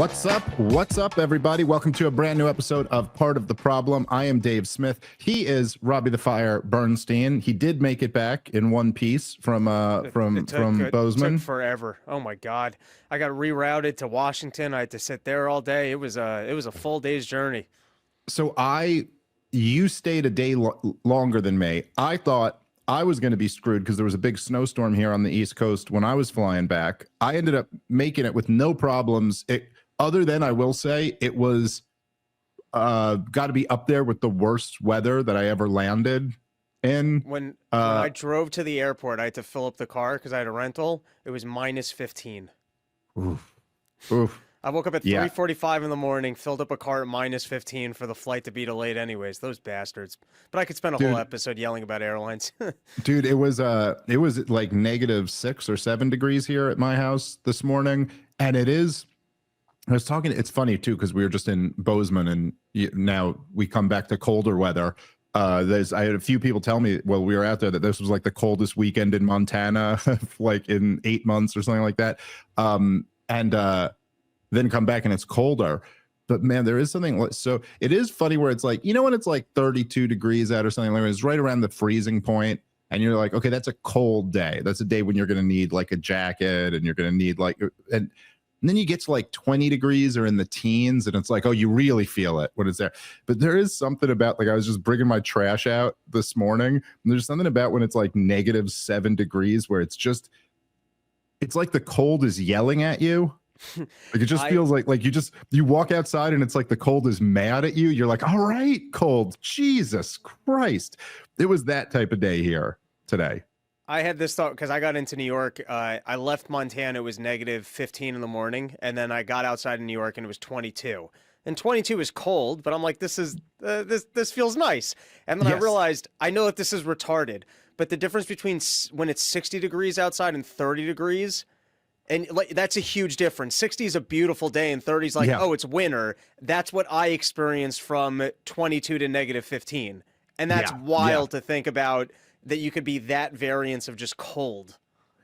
What's up? What's up, everybody? Welcome to a brand new episode of Part of the Problem. I am Dave Smith. He is Robbie the Fire Bernstein. He did make it back in one piece from Bozeman. It took forever. Oh my God! I got rerouted to Washington. I had to sit there all day. It was a full day's journey. So you stayed a day longer than me. I thought I was going to be screwed because there was a big snowstorm here on the East Coast when I was flying back. I ended up making it with no problems. Other than, I will say, it was got to be up there with the worst weather that I ever landed in. When I drove to the airport, I had to fill up the car because I had a rental. It was minus 15. Oof. Oof. I woke up at 3:45 in the morning, filled up a car at minus 15 for the flight to be delayed anyways. Those bastards. But I could spend a whole episode yelling about airlines. Dude, it was like -6 or 7 degrees here at my house this morning. And I was talking, it's funny too, because we were just in Bozeman and now we come back to colder weather. I had a few people tell me while we were out there that this was like the coldest weekend in Montana, like in 8 months or something like that. Then come back and it's colder. But man, there is something, so it is funny where it's like, when it's like 32 degrees out or something like that, it's right around the freezing point. And you're like, okay, that's a cold day. That's a day when you're going to need like a jacket and you're going to need and then you get to like 20 degrees or in the teens and it's like, oh, you really feel it when it's there. But there is something about, like, I was just bringing my trash out this morning. And there's something about when it's like -7 degrees where it's like the cold is yelling at you. Like it just feels like you walk outside and it's like the cold is mad at you. You're like, all right, cold, Jesus Christ. It was that type of day here today. I had this thought because I got into New York. I left Montana. It was -15 in the morning. And then I got outside in New York and it was 22. And 22 is cold, but I'm like, this feels nice. And then I realized, I know that this is retarded, but the difference between when it's 60 degrees outside and 30 degrees, and like that's a huge difference. 60 is a beautiful day and 30 is like, oh, it's winter. That's what I experienced from 22 to -15. And that's wild to think about, that you could be that variance of just cold.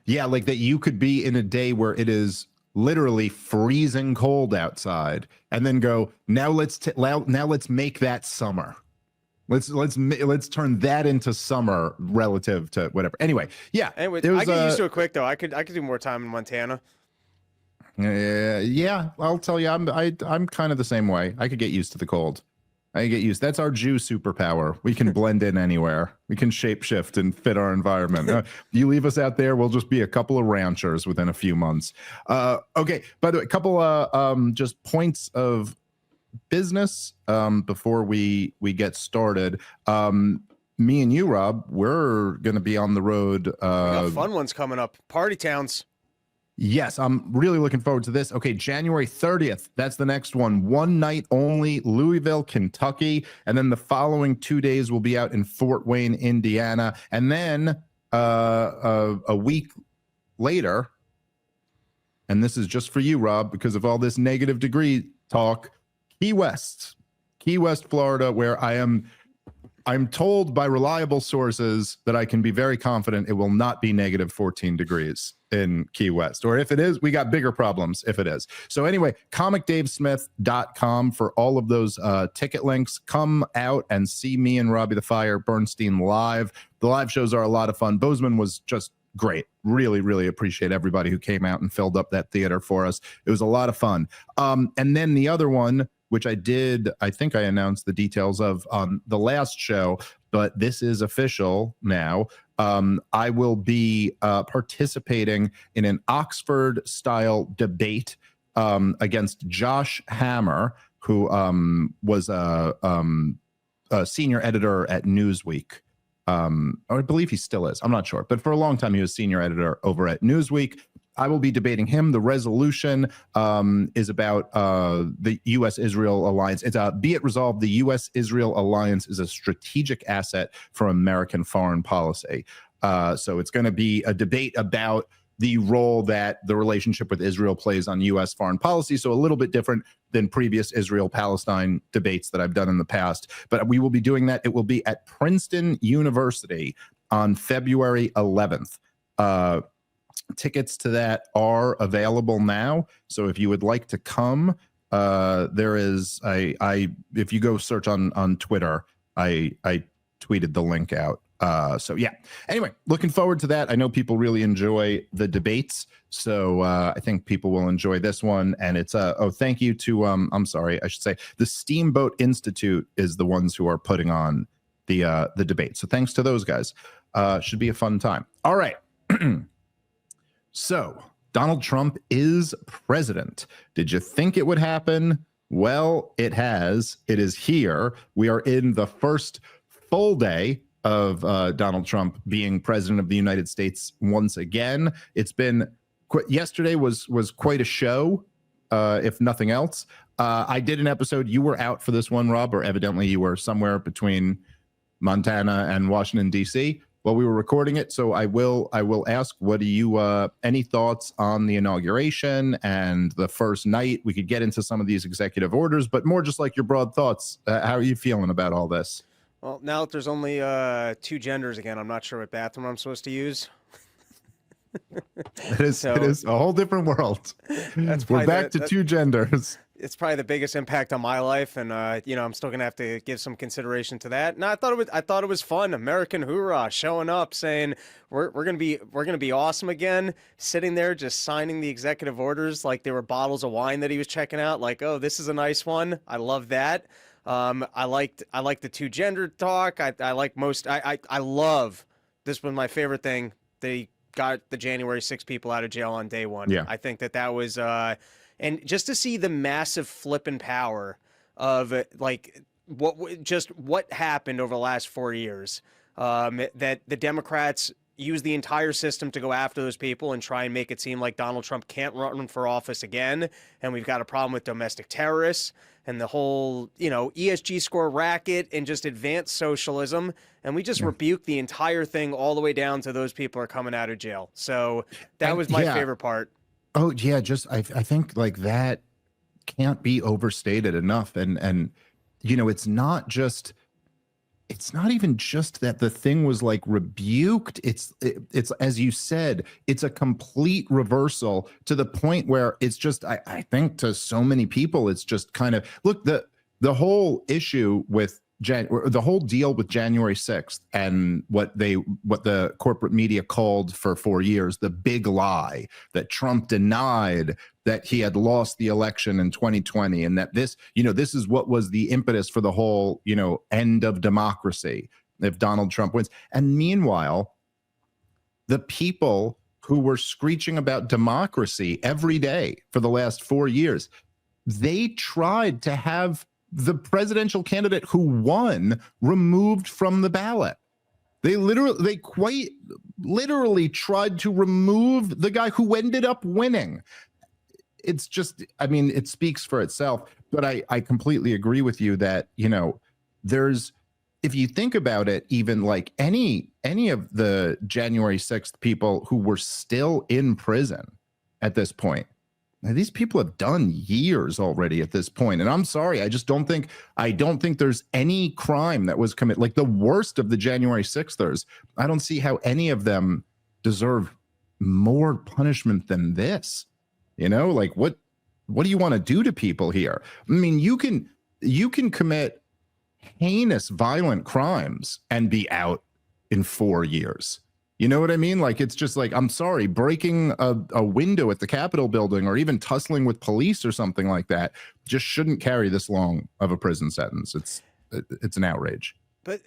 Yeah, like that you could be in a day where it is literally freezing cold outside and then go, now let's make that summer. Let's turn that into summer relative to whatever. Anyway, Anyway, I get used to it quick though. I could do more time in Montana. Yeah, I'll tell you, I'm kind of the same way. I could get used to the cold. That's our Jew superpower. We can blend in anywhere. We can shapeshift and fit our environment. You leave us out there, we'll just be a couple of ranchers within a few months. Okay, by the way, a couple of just points of business before we get started. Me and you, Rob, we're going to be on the road. We got fun ones coming up. Party towns. Yes, I'm really looking forward to this. Okay, January 30th, that's the next one. One night only, Louisville, Kentucky. And then the following 2 days will be out in Fort Wayne, Indiana. And then a week later, and this is just for you, Rob, because of all this negative degree talk, Key West, Florida, where I'm told by reliable sources that I can be very confident it will not be -14 degrees in Key West. Or if it is, we got bigger problems if it is. So anyway, comicdavesmith.com for all of those ticket links. Come out and see me and Robbie the Fire Bernstein live. The live shows are a lot of fun. Bozeman was just great. Really, really appreciate everybody who came out and filled up that theater for us. It was a lot of fun. And then the other one, which I think I announced the details of on the last show, but this is official now. I will be participating in an Oxford-style debate against Josh Hammer, who was a senior editor at Newsweek. I believe he still is. I'm not sure. But for a long time, he was senior editor over at Newsweek. I will be debating him. The resolution is about the U.S.-Israel alliance. It's be it resolved, the U.S.-Israel alliance is a strategic asset for American foreign policy. So it's going to be a debate about the role that the relationship with Israel plays on U.S. foreign policy. So a little bit different than previous Israel-Palestine debates that I've done in the past. But we will be doing that. It will be at Princeton University on February 11th. Tickets to that are available now. So if you would like to come, there is if you go search on Twitter, I tweeted the link out. So yeah, anyway, looking forward to that. I know people really enjoy the debates, so I think people will enjoy this one. And it's thank you to I'm sorry, I should say the Steamboat Institute is the ones who are putting on the debate. So thanks to those guys. Should be a fun time. All right. So Donald Trump is president. Did you think it would happen? Well, it has. It is here. We are in the first full day of Donald Trump being president of the United States once again. It's been yesterday was quite a show, if nothing else. I did an episode. You were out for this one, Rob, or evidently you were somewhere between Montana and Washington, D.C. while we were recording it. So I will ask, what do you any thoughts on the inauguration and the first night? We could get into some of these executive orders, but more just like your broad thoughts. How are you feeling about all this? Well, now that there's only 2 genders again, I'm not sure what bathroom I'm supposed to use. It is a whole different world. We're back to 2 genders. It's probably the biggest impact on my life, and I'm still gonna have to give some consideration to that. No, I thought it was fun. American hoorah, showing up, saying we're gonna be awesome again. Sitting there just signing the executive orders like they were bottles of wine that he was checking out. Like, oh, this is a nice one. I love that. I liked the 2 gender talk. I love, this was my favorite thing. They got the January 6 people out of jail on day 1. Yeah. I think that was and just to see the massive flip in power of like what happened over the last 4 years, that the Democrats use the entire system to go after those people and try and make it seem like Donald Trump can't run for office again. And we've got a problem with domestic terrorists and the whole, ESG score racket and just advanced socialism. And we just rebuke the entire thing all the way down to those people are coming out of jail. So that was my favorite part. Oh yeah. I think like that can't be overstated enough. And it's not even just that the thing was like rebuked. It's as you said, it's a complete reversal to the point where it's just, I think to so many people, it's just kind of, look, the whole issue with the whole deal with January 6th and what the corporate media called for 4 years, the big lie that Trump denied that he had lost the election in 2020 and that this is what was the impetus for the whole, end of democracy if Donald Trump wins. And meanwhile, the people who were screeching about democracy every day for the last 4 years, they tried to have the presidential candidate who won removed from the ballot. They quite literally tried to remove the guy who ended up winning. It's just, it speaks for itself. But I completely agree with you that, there's, if you think about it, even like any of the January 6th people who were still in prison at this point, now, these people have done years already at this point. And I'm sorry, I don't think there's any crime that was committed. Like the worst of the January 6thers, I don't see how any of them deserve more punishment than this. Like what do you want to do to people here? I mean, you can commit heinous violent crimes and be out in 4 years. You know what I mean? Like, it's just like, I'm sorry, breaking a window at the Capitol building or even tussling with police or something like that just shouldn't carry this long of a prison sentence. It's an outrage. But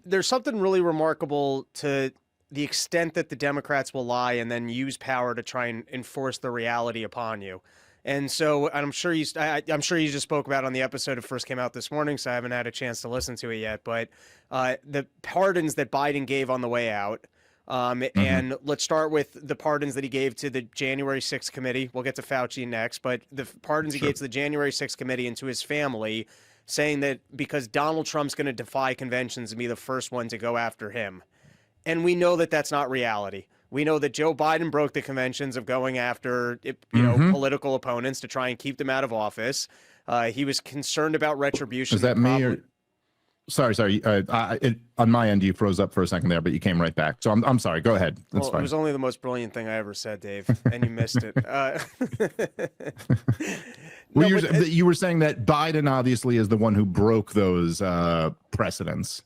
there's something really remarkable to the extent that the Democrats will lie and then use power to try and enforce the reality upon you. And so I'm sure you just spoke about it on the episode it first came out this morning, so I haven't had a chance to listen to it yet. But the pardons that Biden gave on the way out, and let's start with the pardons that he gave to the January 6th committee. We'll get to Fauci next, but the pardons he gave to the January 6th committee and to his family, saying that because Donald Trump's going to defy conventions and be the first one to go after him. And we know that that's not reality. We know that Joe Biden broke the conventions of going after, political opponents to try and keep them out of office. He was concerned about retribution. Is that me or? Sorry. On my end, you froze up for a second there, but you came right back. So I'm sorry. Go ahead. That's Well, fine. it was only the most brilliant thing I ever said, Dave, and you missed it. Well, No, you were saying that Biden obviously is the one who broke those precedents.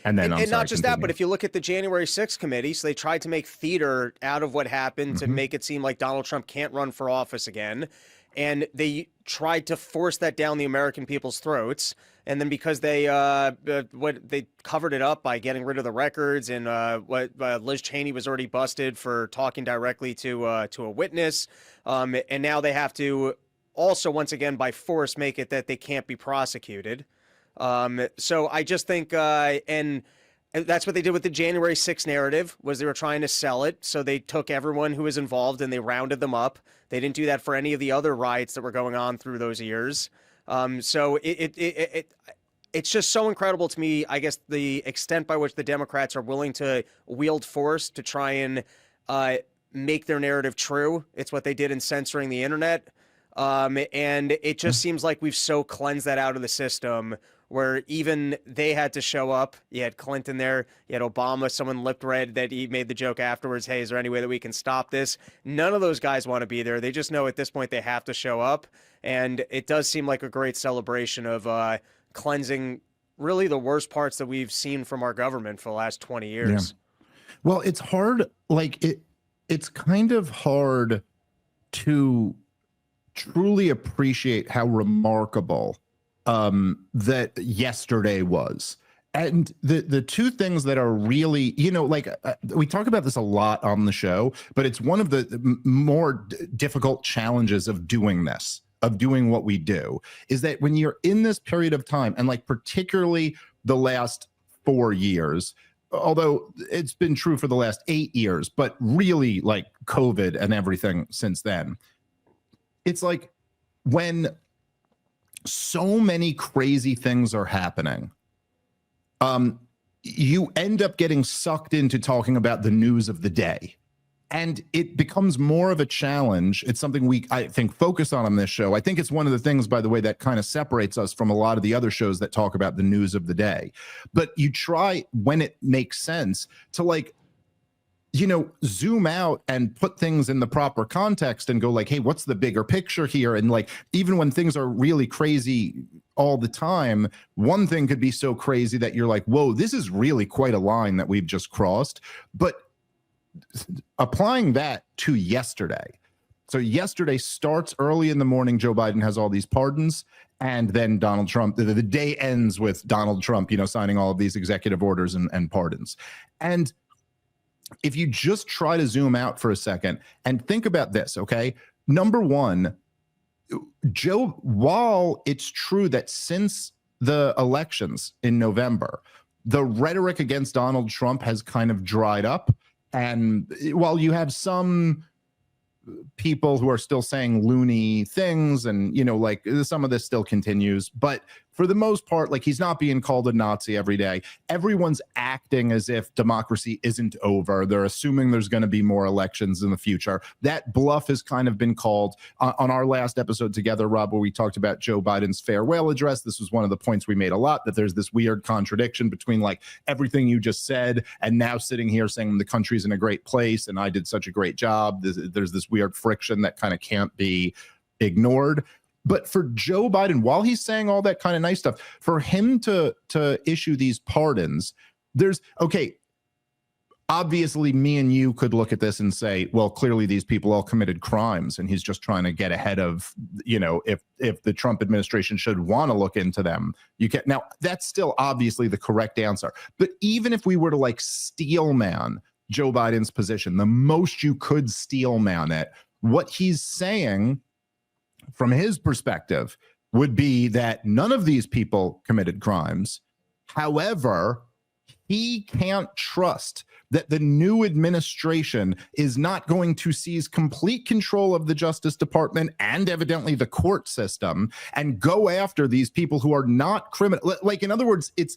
And then, and not just that, but if you look at the January 6th committee, so they tried to make theater out of what happened to make it seem like Donald Trump can't run for office again. And they tried to force that down the American people's throats. And then because they covered it up by getting rid of the records, and Liz Cheney was already busted for talking directly to a witness, and now they have to also once again by force make it that they can't be prosecuted. So I just think, and that's what they did with the January 6th narrative, was they were trying to sell it. So they took everyone who was involved and they rounded them up. They didn't do that for any of the other riots that were going on through those years. So it's just so incredible to me, I guess, the extent by which the Democrats are willing to wield force to try and make their narrative true. It's what they did in censoring the internet. And it just seems like we've so cleansed that out of the system where even they had to show up. You had Clinton there, you had Obama, someone lipped read that he made the joke afterwards, hey, is there any way that we can stop this? None of those guys want to be there. They just know at this point they have to show up. And it does seem like a great celebration of cleansing really the worst parts that we've seen from our government for the last 20 years. Yeah. Well, it's hard. Like it's kind of hard to truly appreciate how remarkable that yesterday was. And the two things that are really, like we talk about this a lot on the show, but it's one of the more difficult challenges of doing this, of doing what we do, is that when you're in this period of time, and like particularly the last 4 years, although it's been true for the last 8 years, but really like COVID and everything since then, it's like when so many crazy things are happening, you end up getting sucked into talking about the news of the day. And it becomes more of a challenge. It's something I think, focus on this show. I think it's one of the things, by the way, that kind of separates us from a lot of the other shows that talk about the news of the day. But you try, when it makes sense, to like, zoom out and put things in the proper context and go like, hey, what's the bigger picture here? And like, even when things are really crazy all the time, one thing could be so crazy that you're like, whoa, this is really quite a line that we've just crossed. But applying that to yesterday. So yesterday starts early in the morning. Joe Biden has all these pardons. And then Donald Trump, the day ends with Donald Trump, signing all of these executive orders and pardons. And if you just try to zoom out for a second and think about this, okay? Number one, Joe, while it's true that since the elections in November, the rhetoric against Donald Trump has kind of dried up. And while you have some people who are still saying loony things and, like some of this still continues, but for the most part, like he's not being called a Nazi every day. Everyone's acting as if democracy isn't over. They're assuming there's going to be more elections in the future. That bluff has kind of been called. On our last episode together, Rob, where we talked about Joe Biden's farewell address, this was one of the points we made a lot, that there's this weird contradiction between like everything you just said and now sitting here saying the country's in a great place and I did such a great job. There's this weird friction that kind of can't be ignored. But for Joe Biden, while he's saying all that kind of nice stuff, for him to issue these pardons, obviously me and you could look at this and say, well, clearly these people all committed crimes and he's just trying to get ahead of, if the Trump administration should want to look into them. Now, that's still obviously the correct answer. But even if we were to like steel man Joe Biden's position, the most you could steel man it, what he's saying from his perspective would be that none of these people committed crimes. However, he can't trust that the new administration is not going to seize complete control of the Justice Department and evidently the court system and go after these people who are not criminal. Like, in other words, it's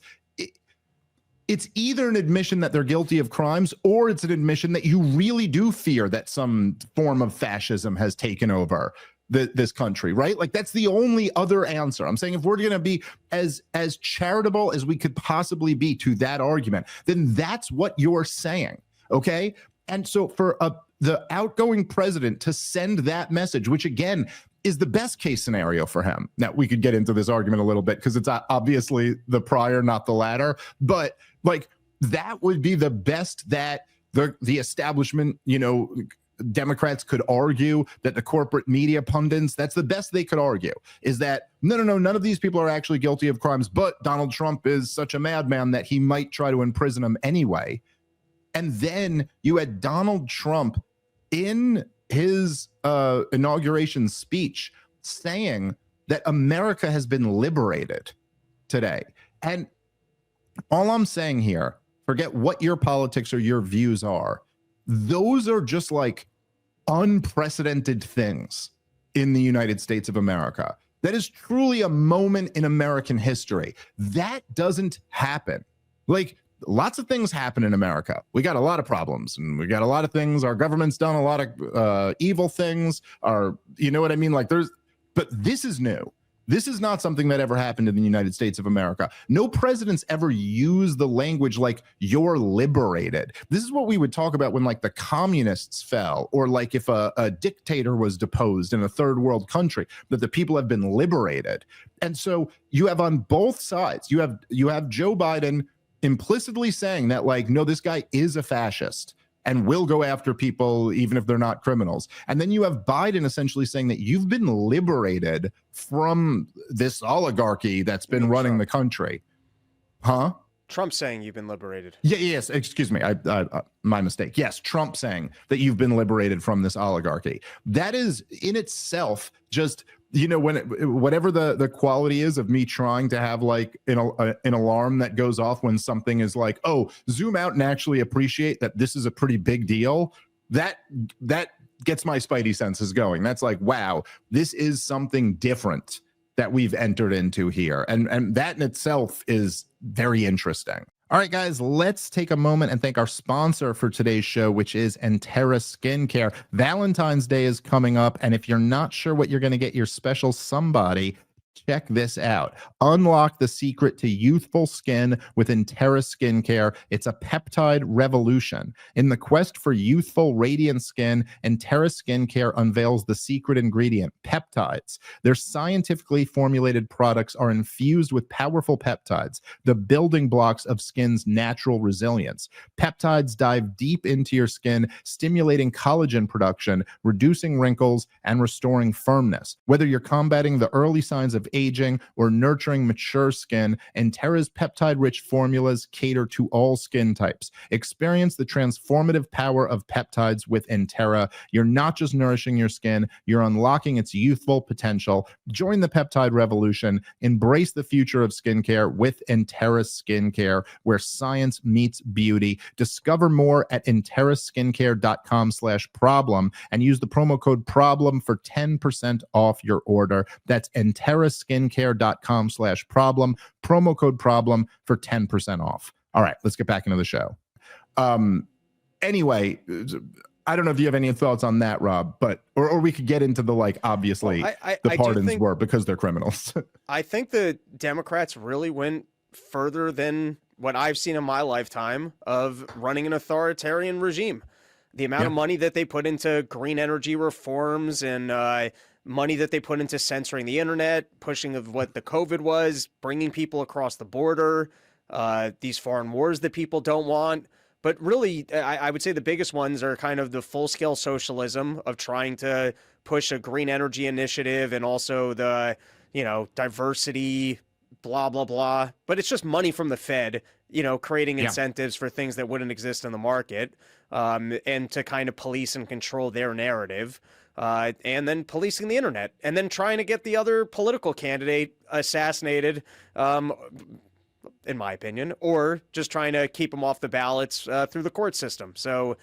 either an admission that they're guilty of crimes or it's an admission that you really do fear that some form of fascism has taken over. this country, right? Like that's the only other answer. I'm saying if we're going to be as charitable as we could possibly be to that argument, then that's what you're saying, okay? And so for the outgoing president to send that message, which again is the best case scenario for him. Now we could get into this argument a little bit because it's obviously the prior, not the latter, but like that would be the best that the establishment, you know, Democrats could argue, that the corporate media pundits, that's the best they could argue, is that no, none of these people are actually guilty of crimes, but Donald Trump is such a madman that he might try to imprison them anyway. And then you had Donald Trump in his inauguration speech saying that America has been liberated today. And all I'm saying here, forget what your politics or your views are, those are just like unprecedented things in the United States of America. That is truly a moment in American history. That doesn't happen. Like, lots of things happen in America. We got a lot of problems and we got a lot of things. Our government's done a lot of evil things. You know what I mean? Like but this is new. This is not something that ever happened in the United States of America. No presidents ever used the language like you're liberated. This is what we would talk about when like the communists fell, or like if a dictator was deposed in a third world country, that the people have been liberated. And so you have on both sides, you have Joe Biden implicitly saying that like, no, this guy is a fascist and will go after people even if they're not criminals. And then you have Biden essentially saying that you've been liberated from this oligarchy that's been running the country. Huh? Trump saying you've been liberated. Yes, excuse me. My mistake. Yes, Trump saying that you've been liberated from this oligarchy. That is in itself just, you know, whatever the quality is of me trying to have like an alarm that goes off when something is like, oh, zoom out and actually appreciate that this is a pretty big deal. That gets my spidey senses going. That's like, wow, this is something different that we've entered into here. And that in itself is very interesting. All right, guys, let's take a moment and thank our sponsor for today's show, which is Entera Skincare. Valentine's Day is coming up, and if you're not sure what you're going to get your special somebody, check this out. Unlock the secret to youthful skin with Entera Skincare. It's a peptide revolution. In the quest for youthful, radiant skin, Entera Skincare unveils the secret ingredient, peptides. Their scientifically formulated products are infused with powerful peptides, the building blocks of skin's natural resilience. Peptides dive deep into your skin, stimulating collagen production, reducing wrinkles, and restoring firmness. Whether you're combating the early signs of aging or nurturing mature skin, Entera's peptide-rich formulas cater to all skin types. Experience the transformative power of peptides with Entera. You're not just nourishing your skin, you're unlocking its youthful potential. Join the peptide revolution. Embrace the future of skincare with Entera Skincare, where science meets beauty. Discover more at enteraskincare.com/problem and use the promo code PROBLEM for 10% off your order. That's enteraskincare.com/problem, promo code PROBLEM for 10% off. All right, let's get back into the show. Anyway, I don't know if you have any thoughts on that, Rob, but or we could get into the like, obviously, the pardons were because they're criminals. I think the Democrats really went further than what I've seen in my lifetime of running an authoritarian regime. The amount of money that they put into green energy reforms and money that they put into censoring the internet, pushing of what the COVID was, bringing people across the border, these foreign wars that people don't want. But really, I would say the biggest ones are kind of the full-scale socialism of trying to push a green energy initiative and also the, you know, diversity, blah, blah, blah. But it's just money from the Fed, you know, creating incentives for things that wouldn't exist in the market, and to kind of police and control their narrative. And then policing the internet, and then trying to get the other political candidate assassinated, in my opinion, or just trying to keep them off the ballots through the court system. So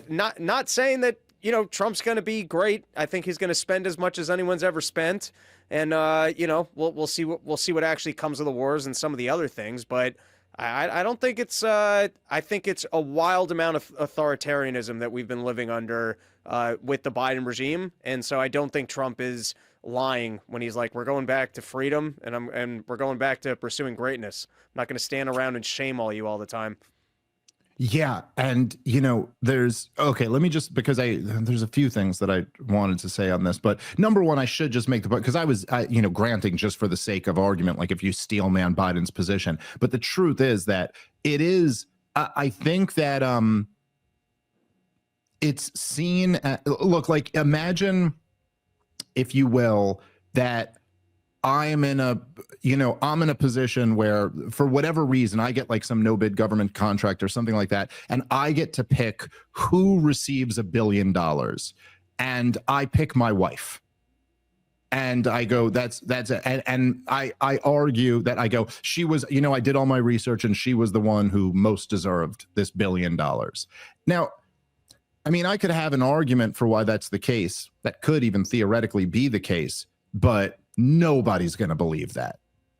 not saying that, you know, Trump's going to be great. I think he's going to spend as much as anyone's ever spent. And, you know, we'll see what actually comes of the wars and some of the other things. But I don't think it's I think it's a wild amount of authoritarianism that we've been living under with the Biden regime, and so I don't think Trump is lying when he's like, we're going back to freedom and we're going back to pursuing greatness. I'm not going to stand around and shame all you all the time. Yeah, and there's let me just, because there's a few things that I wanted to say on this, but number one, I should just make the point, because I was granting just for the sake of argument, like if you steel man Biden's position, but the truth is that it is, I think that it's seen, look, like imagine, if you will, that I'm in a position where for whatever reason I get like some no bid government contract or something like that, and I get to pick who receives $1 billion, and I pick my wife, and I go, that's it. And I argue that I go, she was, I did all my research and she was the one who most deserved this $1 billion. Now, I mean, I could have an argument for why that's the case. That could even theoretically be the case, but nobody's going to believe that.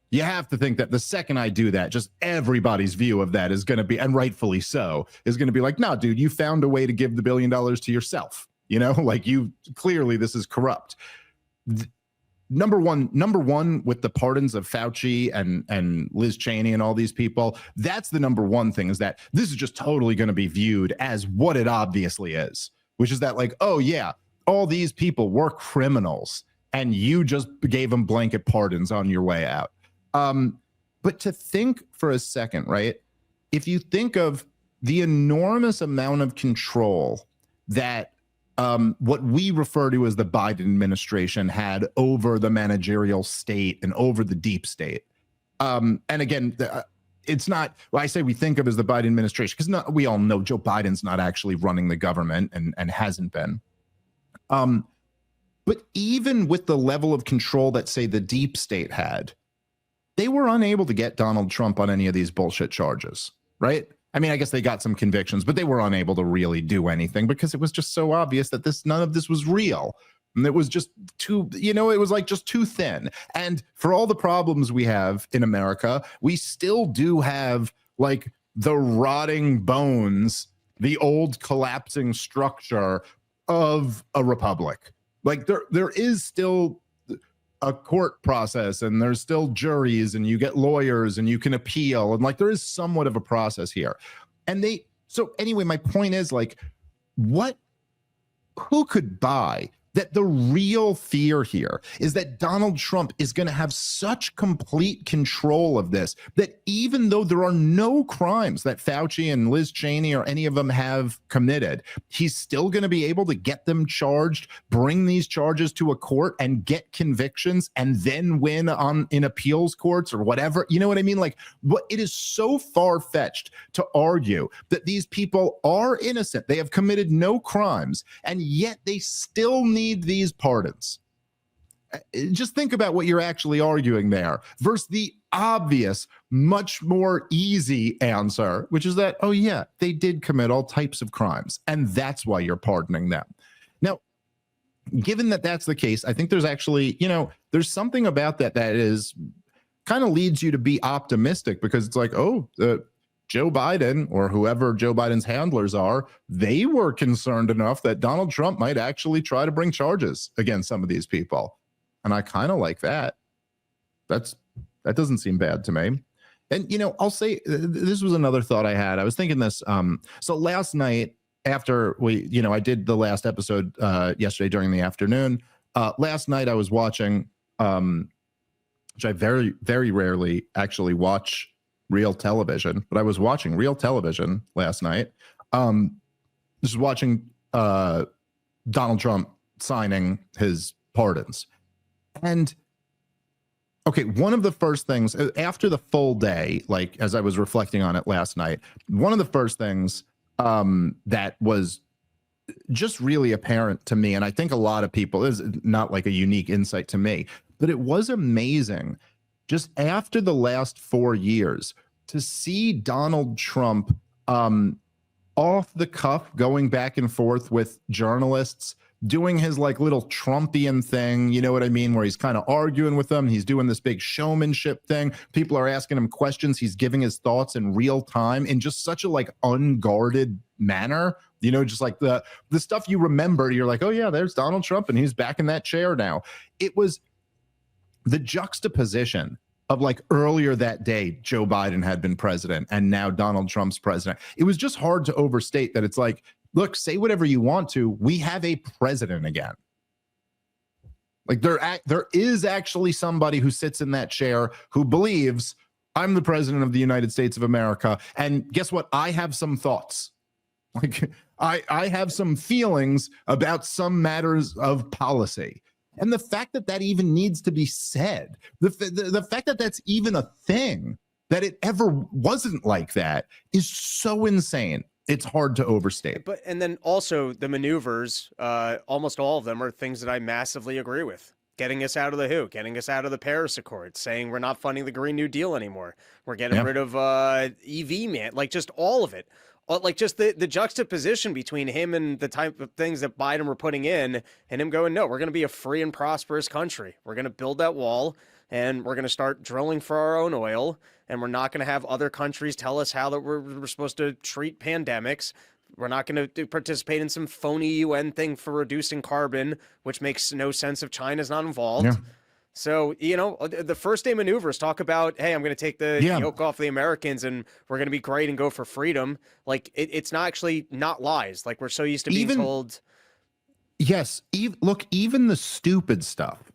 You have to think that the second I do that, just everybody's view of that is going to be, and rightfully so, is going to be like, no, dude, you found a way to give the $1 billion to yourself. Like you clearly, this is corrupt. Number one with the pardons of Fauci and Liz Cheney and all these people, that's the number one thing, is that this is just totally going to be viewed as what it obviously is, which is that like, oh yeah, all these people were criminals and you just gave them blanket pardons on your way out. But to think for a second, right? If you think of the enormous amount of control that what we refer to as the Biden administration had over the managerial state and over the deep state. And again, it's not, well, I say we think of as the Biden administration, because we all know Joe Biden's not actually running the government and hasn't been. But even with the level of control that, say, the deep state had, they were unable to get Donald Trump on any of these bullshit charges, right? I mean, I guess they got some convictions, but they were unable to really do anything because it was just so obvious that none of this was real. And it was just too, it was like just too thin. And for all the problems we have in America, we still do have like the rotting bones, the old collapsing structure of a republic. Like there is still a court process, and there's still juries, and you get lawyers, and you can appeal, and like there is somewhat of a process here. And so anyway, my point is like, who could buy that the real fear here is that Donald Trump is going to have such complete control of this, that even though there are no crimes that Fauci and Liz Cheney or any of them have committed, he's still going to be able to get them charged, bring these charges to a court and get convictions, and then win in appeals courts or whatever. You know what I mean? Like, it is so far-fetched to argue that these people are innocent. They have committed no crimes, and yet they still need these pardons. Just think about what you're actually arguing there versus the obvious, much more easy answer, which is that, oh yeah, they did commit all types of crimes, and that's why you're pardoning them. Now, given that that's the case, I think there's actually, there's something about that is kind of leads you to be optimistic, because it's like, oh, Joe Biden, or whoever Joe Biden's handlers are, they were concerned enough that Donald Trump might actually try to bring charges against some of these people. And I kind of like that. That doesn't seem bad to me. And, I'll say, this was another thought I had. I was thinking this. So last night, after I did the last episode yesterday during the afternoon, last night I was watching, which I very, very rarely actually watch real television, but I was watching real television last night. Just watching Donald Trump signing his pardons. And okay, one of the first things after the full day, like as I was reflecting on it last night, one of the first things that was just really apparent to me, and I think a lot of people, is not like a unique insight to me, but it was amazing just after the last 4 years to see Donald Trump off the cuff going back and forth with journalists, doing his like little Trumpian thing, you know what I mean, where he's kind of arguing with them. He's doing this big showmanship thing. People are asking him questions. He's giving his thoughts in real time in just such a like unguarded manner, you know, just like the stuff you remember. You're like, oh yeah, there's Donald Trump and he's back in that chair now. It was the juxtaposition of like earlier that day, Joe Biden had been president and now Donald Trump's president. It was just hard to overstate that. It's like, look, say whatever you want to. We have a president again. Like there is actually somebody who sits in that chair who believes I'm the president of the United States of America. And guess what? I have some thoughts. Like I have some feelings about some matters of policy. And the fact that that even needs to be said, the fact that that's even a thing, that it ever wasn't like that, is so insane. It's hard to overstate. But and then also the maneuvers, almost all of them are things that I massively agree with. Getting us out of the WHO, getting us out of the Paris Accord, saying we're not funding the Green New Deal anymore. We're getting rid of EV man, like just all of it. Like just the juxtaposition between him and the type of things that Biden were putting in, and him going, no, we're going to be a free and prosperous country. We're going to build that wall, and we're going to start drilling for our own oil, and we're not going to have other countries tell us how that we're supposed to treat pandemics. We're not going to participate in some phony UN thing for reducing carbon, which makes no sense if China's not involved. Yeah. So, you know, the first day maneuvers talk about, hey, I'm going to take the yoke off the Americans and we're going to be great and go for freedom. Like, it's not actually not lies. Like, we're so used to being told. Yes. Look, even the stupid stuff,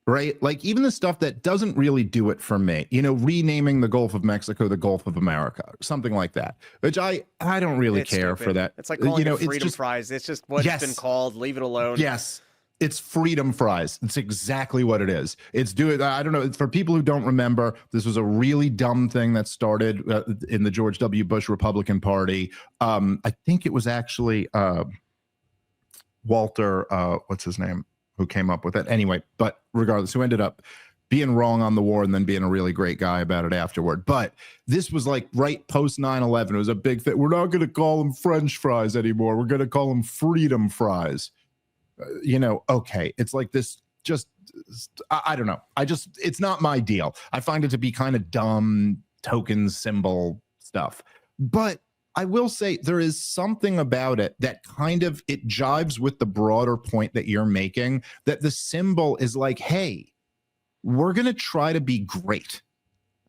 right? Like, even the stuff that doesn't really do it for me, you know, renaming the Gulf of Mexico the Gulf of America, or something like that, which I don't really care for that. It's like calling it freedom fries. It's just what it's been called. Leave it alone. Yes. It's freedom fries. It's exactly what it is. I don't know. For people who don't remember, this was a really dumb thing that started in the George W. Bush Republican Party. I think it was actually Walter, what's his name, who came up with it. Anyway, but regardless, who ended up being wrong on the war and then being a really great guy about it afterward. But this was like right post 9/11. It was a big thing. We're not going to call them French fries anymore. We're going to call them freedom fries. You know, okay, it's like this, just I don't know. It's not my deal. I find it to be kind of dumb token symbol stuff. But I will say there is something about it that kind of, it jives with the broader point that you're making, that the symbol is like, hey, we're going to try to be great.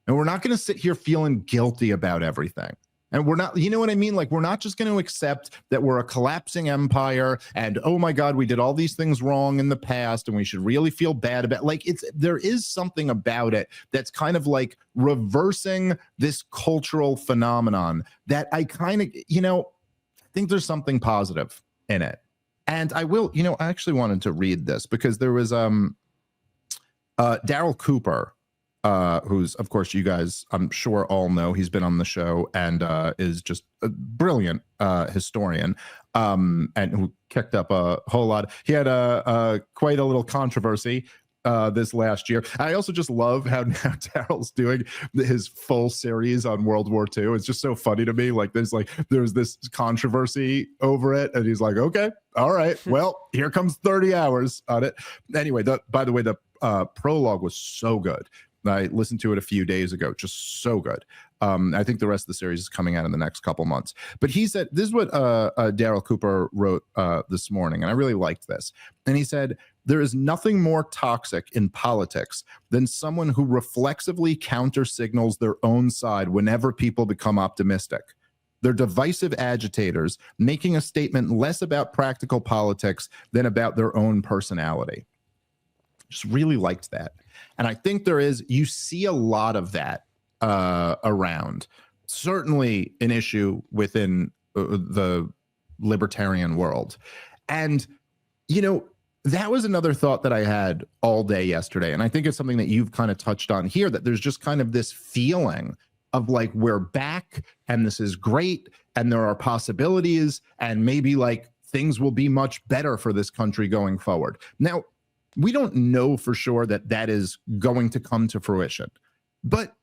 And we're not going to sit here feeling guilty about everything. And we're not, you know what I mean? Like, we're not just going to accept that we're a collapsing empire and, oh my God, we did all these things wrong in the past and we should really feel bad about, like, there is something about it that's kind of like reversing this cultural phenomenon that I kind of, you know, think there's something positive in it. And I will, you know, I actually wanted to read this because there was Daryl Cooper, who's, of course, you guys, I'm sure all know, he's been on the show and is just a brilliant historian, and who kicked up a whole lot. He had quite a little controversy this last year. I also just love how now Daryl's doing his full series on World War II. It's just so funny to me. Like there's this controversy over it, and he's like, okay, all right, well, here comes 30 hours on it. Anyway, by the way, the prologue was so good. I listened to it a few days ago, just so good. I think the rest of the series is coming out in the next couple months. But he said, this is what Daryl Cooper wrote this morning, and I really liked this. And he said, there is nothing more toxic in politics than someone who reflexively counter-signals their own side whenever people become optimistic. They're divisive agitators, making a statement less about practical politics than about their own personality. Just really liked that. And I think you see a lot of that around. Certainly an issue within the libertarian world. And, you know, that was another thought that I had all day yesterday. And I think it's something that you've kind of touched on here, that there's just kind of this feeling of like, we're back and this is great and there are possibilities and maybe like things will be much better for this country going forward. Now, we don't know for sure that that is going to come to fruition, but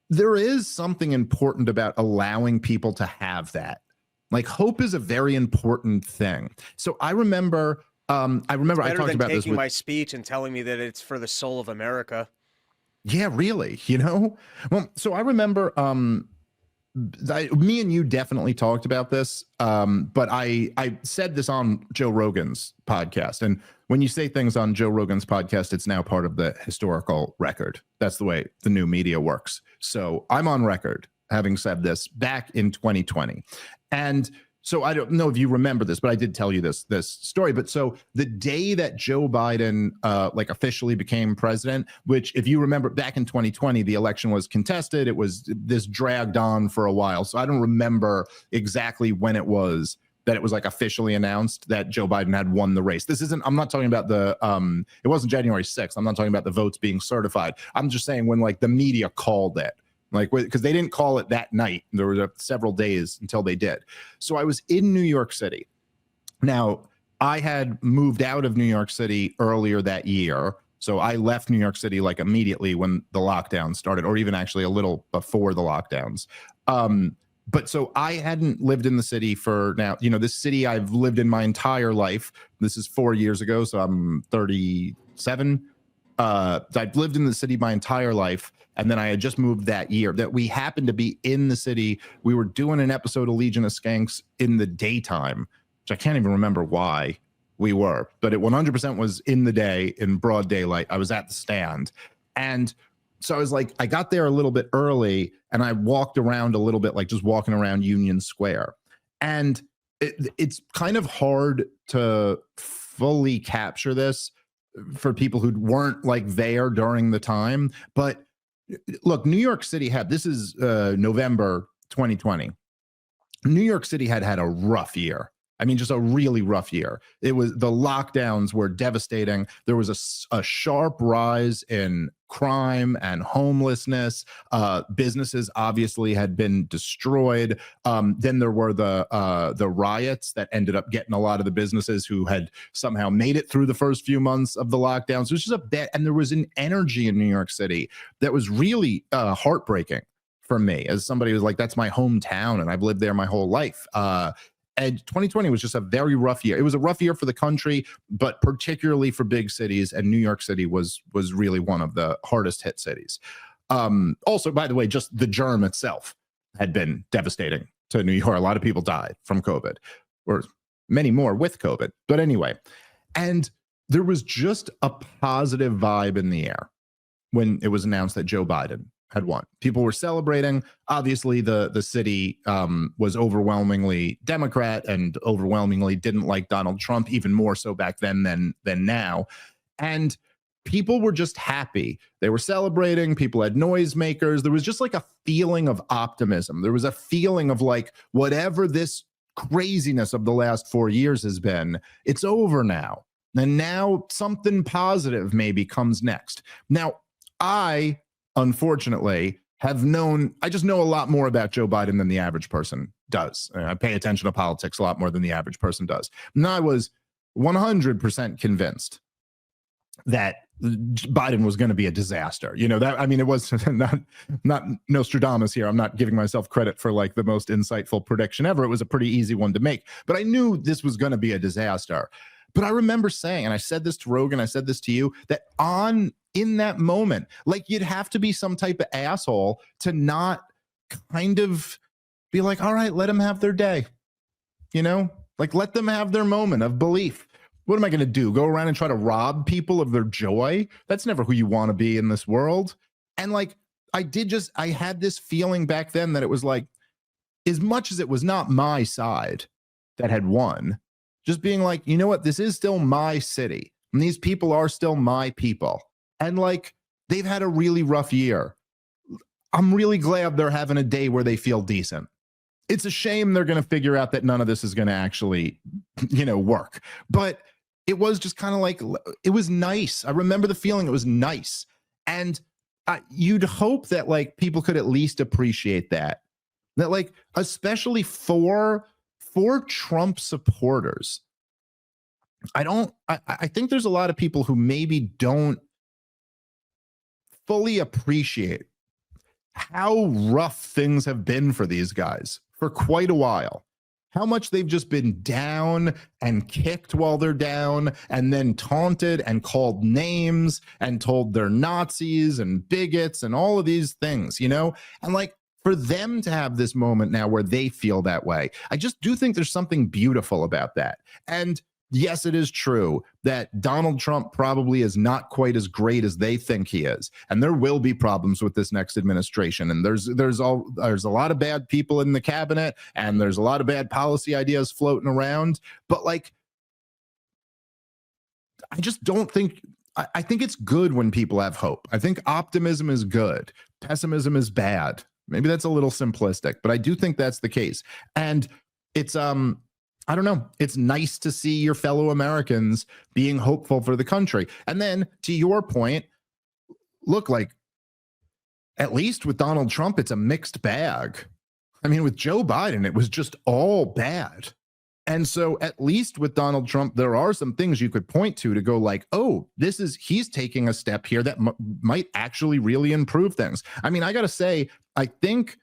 there is something important about allowing people to have that. Like, hope is a very important thing. So I remember I remember I Better talked than about this taking with, my speech and telling me that it's for the soul of America. yeah, really, you know? Well, so I remember, me and you definitely talked about this, but I said this on Joe Rogan's podcast. And when you say things on Joe Rogan's podcast, it's now part of the historical record. That's the way the new media works. So I'm on record having said this back in 2020. And so I don't know if you remember this, but I did tell you this story. But so the day that Joe Biden like officially became president, which if you remember back in 2020, the election was contested. It was this dragged on for a while. So I don't remember exactly when it was that it was like officially announced that Joe Biden had won the race. This isn't, I'm not talking about the, it wasn't January 6th. I'm not talking about the votes being certified. I'm just saying when like the media called it. Like, because they didn't call it that night. There were several days until they did. So I was in New York City. Now, I had moved out of New York City earlier that year. So I left New York City like immediately when the lockdown started, or even actually a little before the lockdowns. But so I hadn't lived in the city for now, you know, this city I've lived in my entire life. This is 4 years ago. So I'm 37. I'd lived in the city my entire life. And then I had just moved that year that we happened to be in the city. We were doing an episode of Legion of Skanks in the daytime, which I can't even remember why we were, but it 100% was in the day in broad daylight. I was at the stand. And so I was like, I got there a little bit early and I walked around a little bit, like just walking around Union Square. And it's kind of hard to fully capture this for people who weren't like there during the time. But look, New York City had, this is November 2020. New York City had a rough year. I mean, just a really rough year. It was, the lockdowns were devastating. There was a sharp rise in crime and homelessness. Businesses obviously had been destroyed. Then there were the riots that ended up getting a lot of the businesses who had somehow made it through the first few months of the lockdowns. It was just a bit, and there was an energy in New York City that was really heartbreaking for me as somebody who's like, that's my hometown and I've lived there my whole life. And 2020 was just a very rough year. It was a rough year for the country, but particularly for big cities. And New York City was really one of the hardest hit cities. Also, by the way, just the germ itself had been devastating to New York. A lot of people died from COVID, or many more with COVID. But anyway, and there was just a positive vibe in the air when it was announced that Joe Biden had won. People were celebrating. Obviously, the city was overwhelmingly Democrat and overwhelmingly didn't like Donald Trump, even more so back then than now. And people were just happy. They were celebrating. People had noisemakers. There was just like a feeling of optimism. There was a feeling of like, whatever this craziness of the last 4 years has been, it's over now. And now something positive maybe comes next. Now, I unfortunately I just know a lot more about Joe Biden than the average person does. I pay attention to politics a lot more than the average person does. And I was 100% convinced that Biden was going to be a disaster. You know, that, I mean, it was not Nostradamus here. I'm not giving myself credit for like the most insightful prediction ever. It was a pretty easy one to make, but I knew this was going to be a disaster. But I remember saying, and I said this to Rogan, I said this to you, that in that moment, like you'd have to be some type of asshole to not kind of be like, all right, let them have their day. You know, like let them have their moment of belief. What am I going to do? Go around and try to rob people of their joy? That's never who you want to be in this world. And like, I had this feeling back then that it was like, as much as it was not my side that had won, just being like, you know what, this is still my city. And these people are still my people. And like, they've had a really rough year. I'm really glad they're having a day where they feel decent. It's a shame they're going to figure out that none of this is going to actually, you know, work. But it was just kind of like, it was nice. I remember the feeling, it was nice. And you'd hope that like people could at least appreciate that like, especially for Trump supporters. I think there's a lot of people who maybe don't fully appreciate how rough things have been for these guys for quite a while. how much they've just been down and kicked while they're down and then taunted and called names and told they're Nazis and bigots and all of these things, you know? And like, for them to have this moment now where they feel that way, I just do think there's something beautiful about that. And yes, it is true that Donald Trump probably is not quite as great as they think he is, and there will be problems with this next administration. And there's a lot of bad people in the cabinet, and there's a lot of bad policy ideas floating around. But like, I just don't think. I think it's good when people have hope. I think optimism is good. Pessimism is bad. Maybe that's a little simplistic, but I do think that's the case. And it's I don't know. It's nice to see your fellow Americans being hopeful for the country. And then to your point, look, like, at least with Donald Trump, it's a mixed bag. I mean, with Joe Biden, it was just all bad. And so at least with Donald Trump, there are some things you could point to go like, oh, he's taking a step here that might actually really improve things. I mean, I got to say, I think,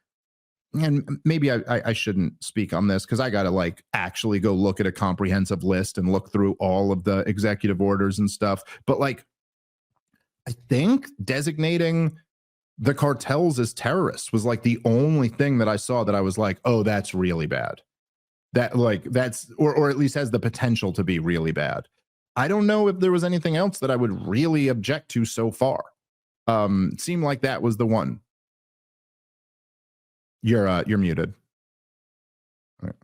and maybe I shouldn't speak on this because I got to like actually go look at a comprehensive list and look through all of the executive orders and stuff. But like, I think designating the cartels as terrorists was like the only thing that I saw that I was like, oh, that's really bad. That like that's or at least has the potential to be really bad. I don't know if there was anything else that I would really object to so far. It seemed like that was the one. You're muted. Right.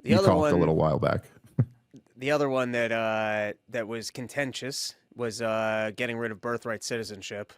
You coughed a little while back. The other one that that was contentious was getting rid of birthright citizenship.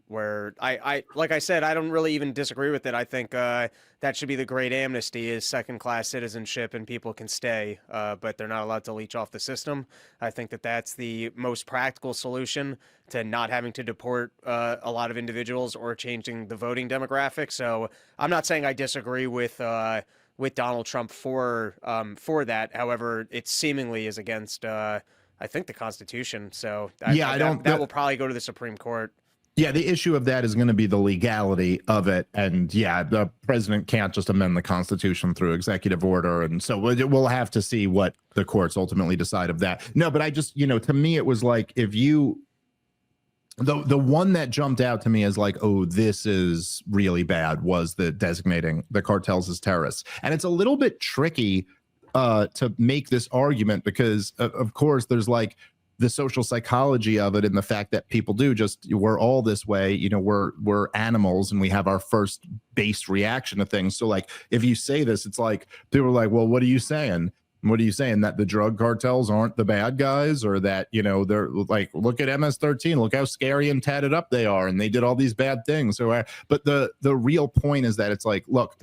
Where I like I said, I don't really even disagree with it. I think that should be the great amnesty, is second-class citizenship, and people can stay, but they're not allowed to leech off the system. I think that that's the most practical solution to not having to deport a lot of individuals or changing the voting demographic. So I'm not saying I disagree with Donald Trump for that. However, it seemingly is against I think the Constitution. So that will probably go to the Supreme Court. Yeah, the issue of that is going to be the legality of it. And yeah, the president can't just amend the Constitution through executive order. And so we'll have to see what the courts ultimately decide of that. No, but I just, to me, it was like, if you, the one that jumped out to me as like, oh, this is really bad, was the designating the cartels as terrorists. And it's a little bit tricky to make this argument because, of course, there's like the social psychology of it and the fact that people we're all this way, we're animals and we have our first base reaction to things. So like, if you say this, it's like, people are like, well, what are you saying? What are you saying? That the drug cartels aren't the bad guys, or that, they're like, look at MS-13, look how scary and tatted up they are. And they did all these bad things. So, but the real point is that it's like, look,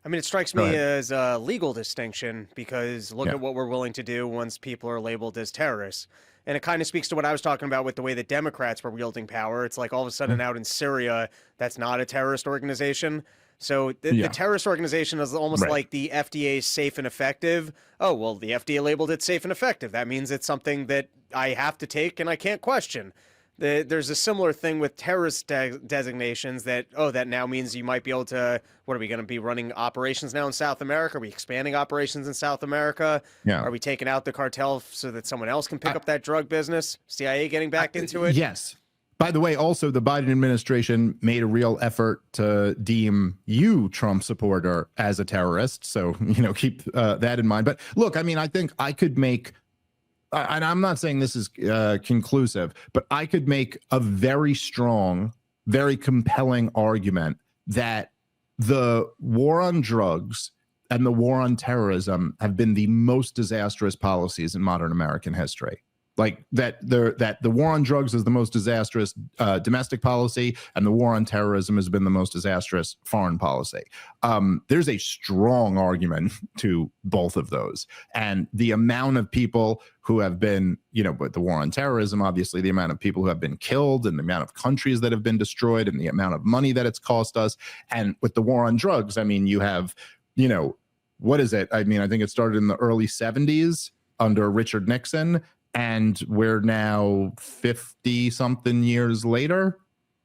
I mean, it strikes me as a legal distinction because look at what we're willing to do once people are labeled as terrorists. And it kind of speaks to what I was talking about with the way that Democrats were wielding power. It's like all of a sudden out in Syria, that's not a terrorist organization. So the terrorist organization is almost like the FDA's safe and effective. Oh, well, the FDA labeled it safe and effective. That means it's something that I have to take and I can't question. There's a similar thing with terrorist designations that now means you might be able to, what are we going to be running operations now in South America? Are we expanding operations in South America? Yeah. Are we taking out the cartel so that someone else can pick up that drug business? CIA getting back into it? Yes. By the way, also the Biden administration made a real effort to deem you, Trump supporter, as a terrorist. So, keep that in mind. But look, I mean, I think I could make, and I'm not saying this is conclusive, but I could make a very strong, very compelling argument that the war on drugs and the war on terrorism have been the most disastrous policies in modern American history. Like that the war on drugs is the most disastrous domestic policy, and the war on terrorism has been the most disastrous foreign policy. There's a strong argument to both of those, and the amount of people who have been, with the war on terrorism, obviously the amount of people who have been killed, and the amount of countries that have been destroyed, and the amount of money that it's cost us, and with the war on drugs, I mean, you have, what is it? I mean, I think it started in the early 70s under Richard Nixon. And we're now 50 something years later.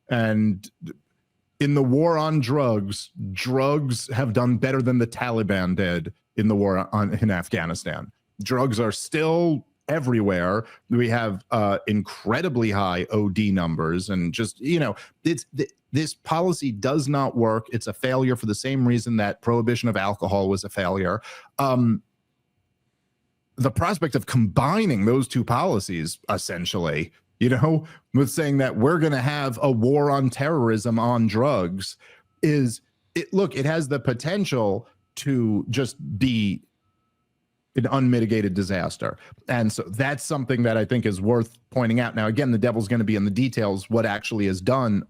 And in the war on drugs, drugs have done better than the Taliban did in the war in Afghanistan. Drugs are still everywhere. We have incredibly high OD numbers, and just, this policy does not work. It's a failure for the same reason that prohibition of alcohol was a failure. The prospect of combining those two policies, essentially, with saying that we're going to have a war on terrorism on drugs, it has the potential to just be an unmitigated disaster. And so that's something that I think is worth pointing out. Now, again, the devil's going to be in the details, what actually is done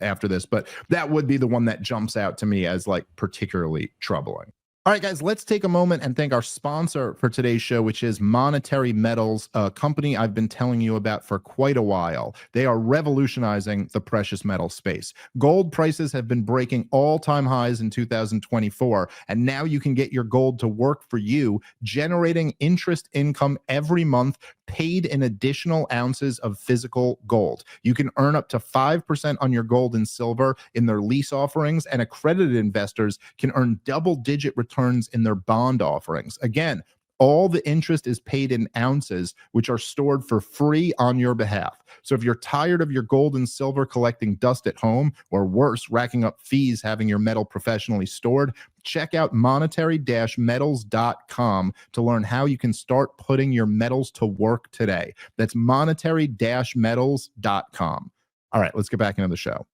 after this, but that would be the one that jumps out to me as like particularly troubling. All right, guys, let's take a moment and thank our sponsor for today's show, which is Monetary Metals, a company I've been telling you about for quite a while. They are revolutionizing the precious metal space. Gold prices have been breaking all-time highs in 2024, and now you can get your gold to work for you, generating interest income every month, paid in additional ounces of physical gold. You can earn up to 5% on your gold and silver in their lease offerings, and accredited investors can earn double-digit returns in their bond offerings. Again, all the interest is paid in ounces, which are stored for free on your behalf. So if you're tired of your gold and silver collecting dust at home, or worse, racking up fees having your metal professionally stored, check out monetary-metals.com to learn how you can start putting your metals to work today. That's monetary-metals.com. All right, let's get back into the show.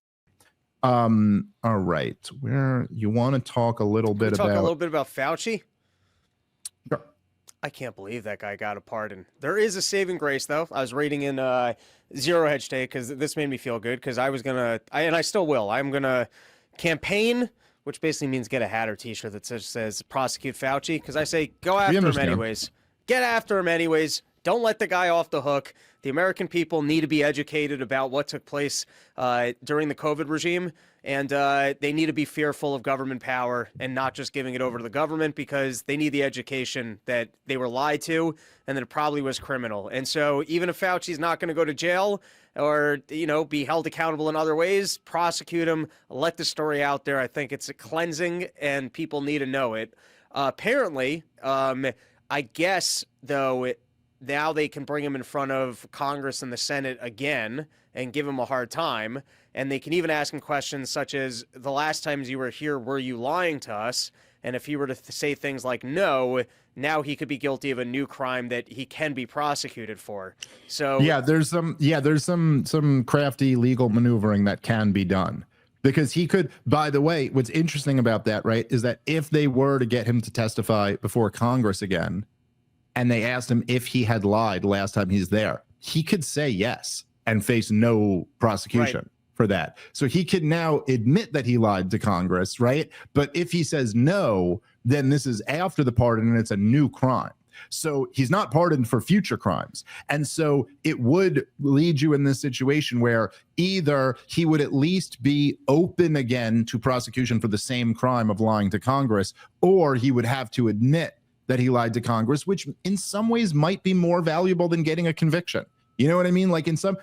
All right, where you want to talk a little bit about Fauci? Sure. I can't believe that guy got a pardon. There is a saving grace, though. I was reading in Zero Hedge today because this made me feel good, because I was going to, and I still will, I'm going to campaign, which basically means get a hat or t-shirt that says prosecute Fauci, because I say go after him anyways. Get after him anyways. Don't let the guy off the hook. The American people need to be educated about what took place during the COVID regime, and they need to be fearful of government power and not just giving it over to the government, because they need the education that they were lied to and that it probably was criminal. And so even if Fauci's not going to go to jail or, be held accountable in other ways, prosecute him, let the story out there. I think it's a cleansing and people need to know it. Apparently, I guess, though, now they can bring him in front of Congress and the Senate again and give him a hard time. And they can even ask him questions such as, the last times you were here, were you lying to us? And if he were to say things like no, now he could be guilty of a new crime that he can be prosecuted for. So there's some crafty legal maneuvering that can be done. Because he could, by the way, what's interesting about that, right, is that if they were to get him to testify before Congress again, and they asked him if he had lied last time he's there, he could say yes and face no prosecution for that. So he could now admit that he lied to Congress, right? But if he says no, then this is after the pardon and it's a new crime. So he's not pardoned for future crimes. And so it would lead you in this situation where either he would at least be open again to prosecution for the same crime of lying to Congress, or he would have to admit that he lied to Congress, which in some ways might be more valuable than getting a conviction. You know what I mean? Like in some,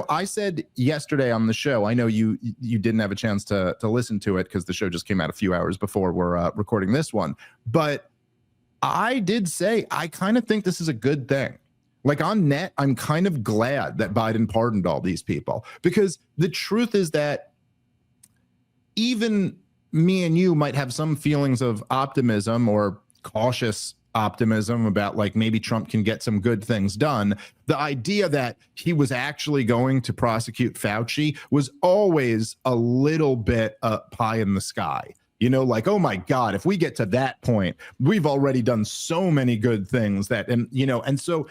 I said yesterday on the show, I know you didn't have a chance to listen to it because the show just came out a few hours before we're recording this one. But I did say, I kind of think this is a good thing. Like on net, I'm kind of glad that Biden pardoned all these people, because the truth is that even me and you might have some feelings of optimism or cautious optimism about like maybe Trump can get some good things done. The idea that he was actually going to prosecute Fauci was always a little bit pie in the sky. Like, oh my God, if we get to that point, we've already done so many good things that, and so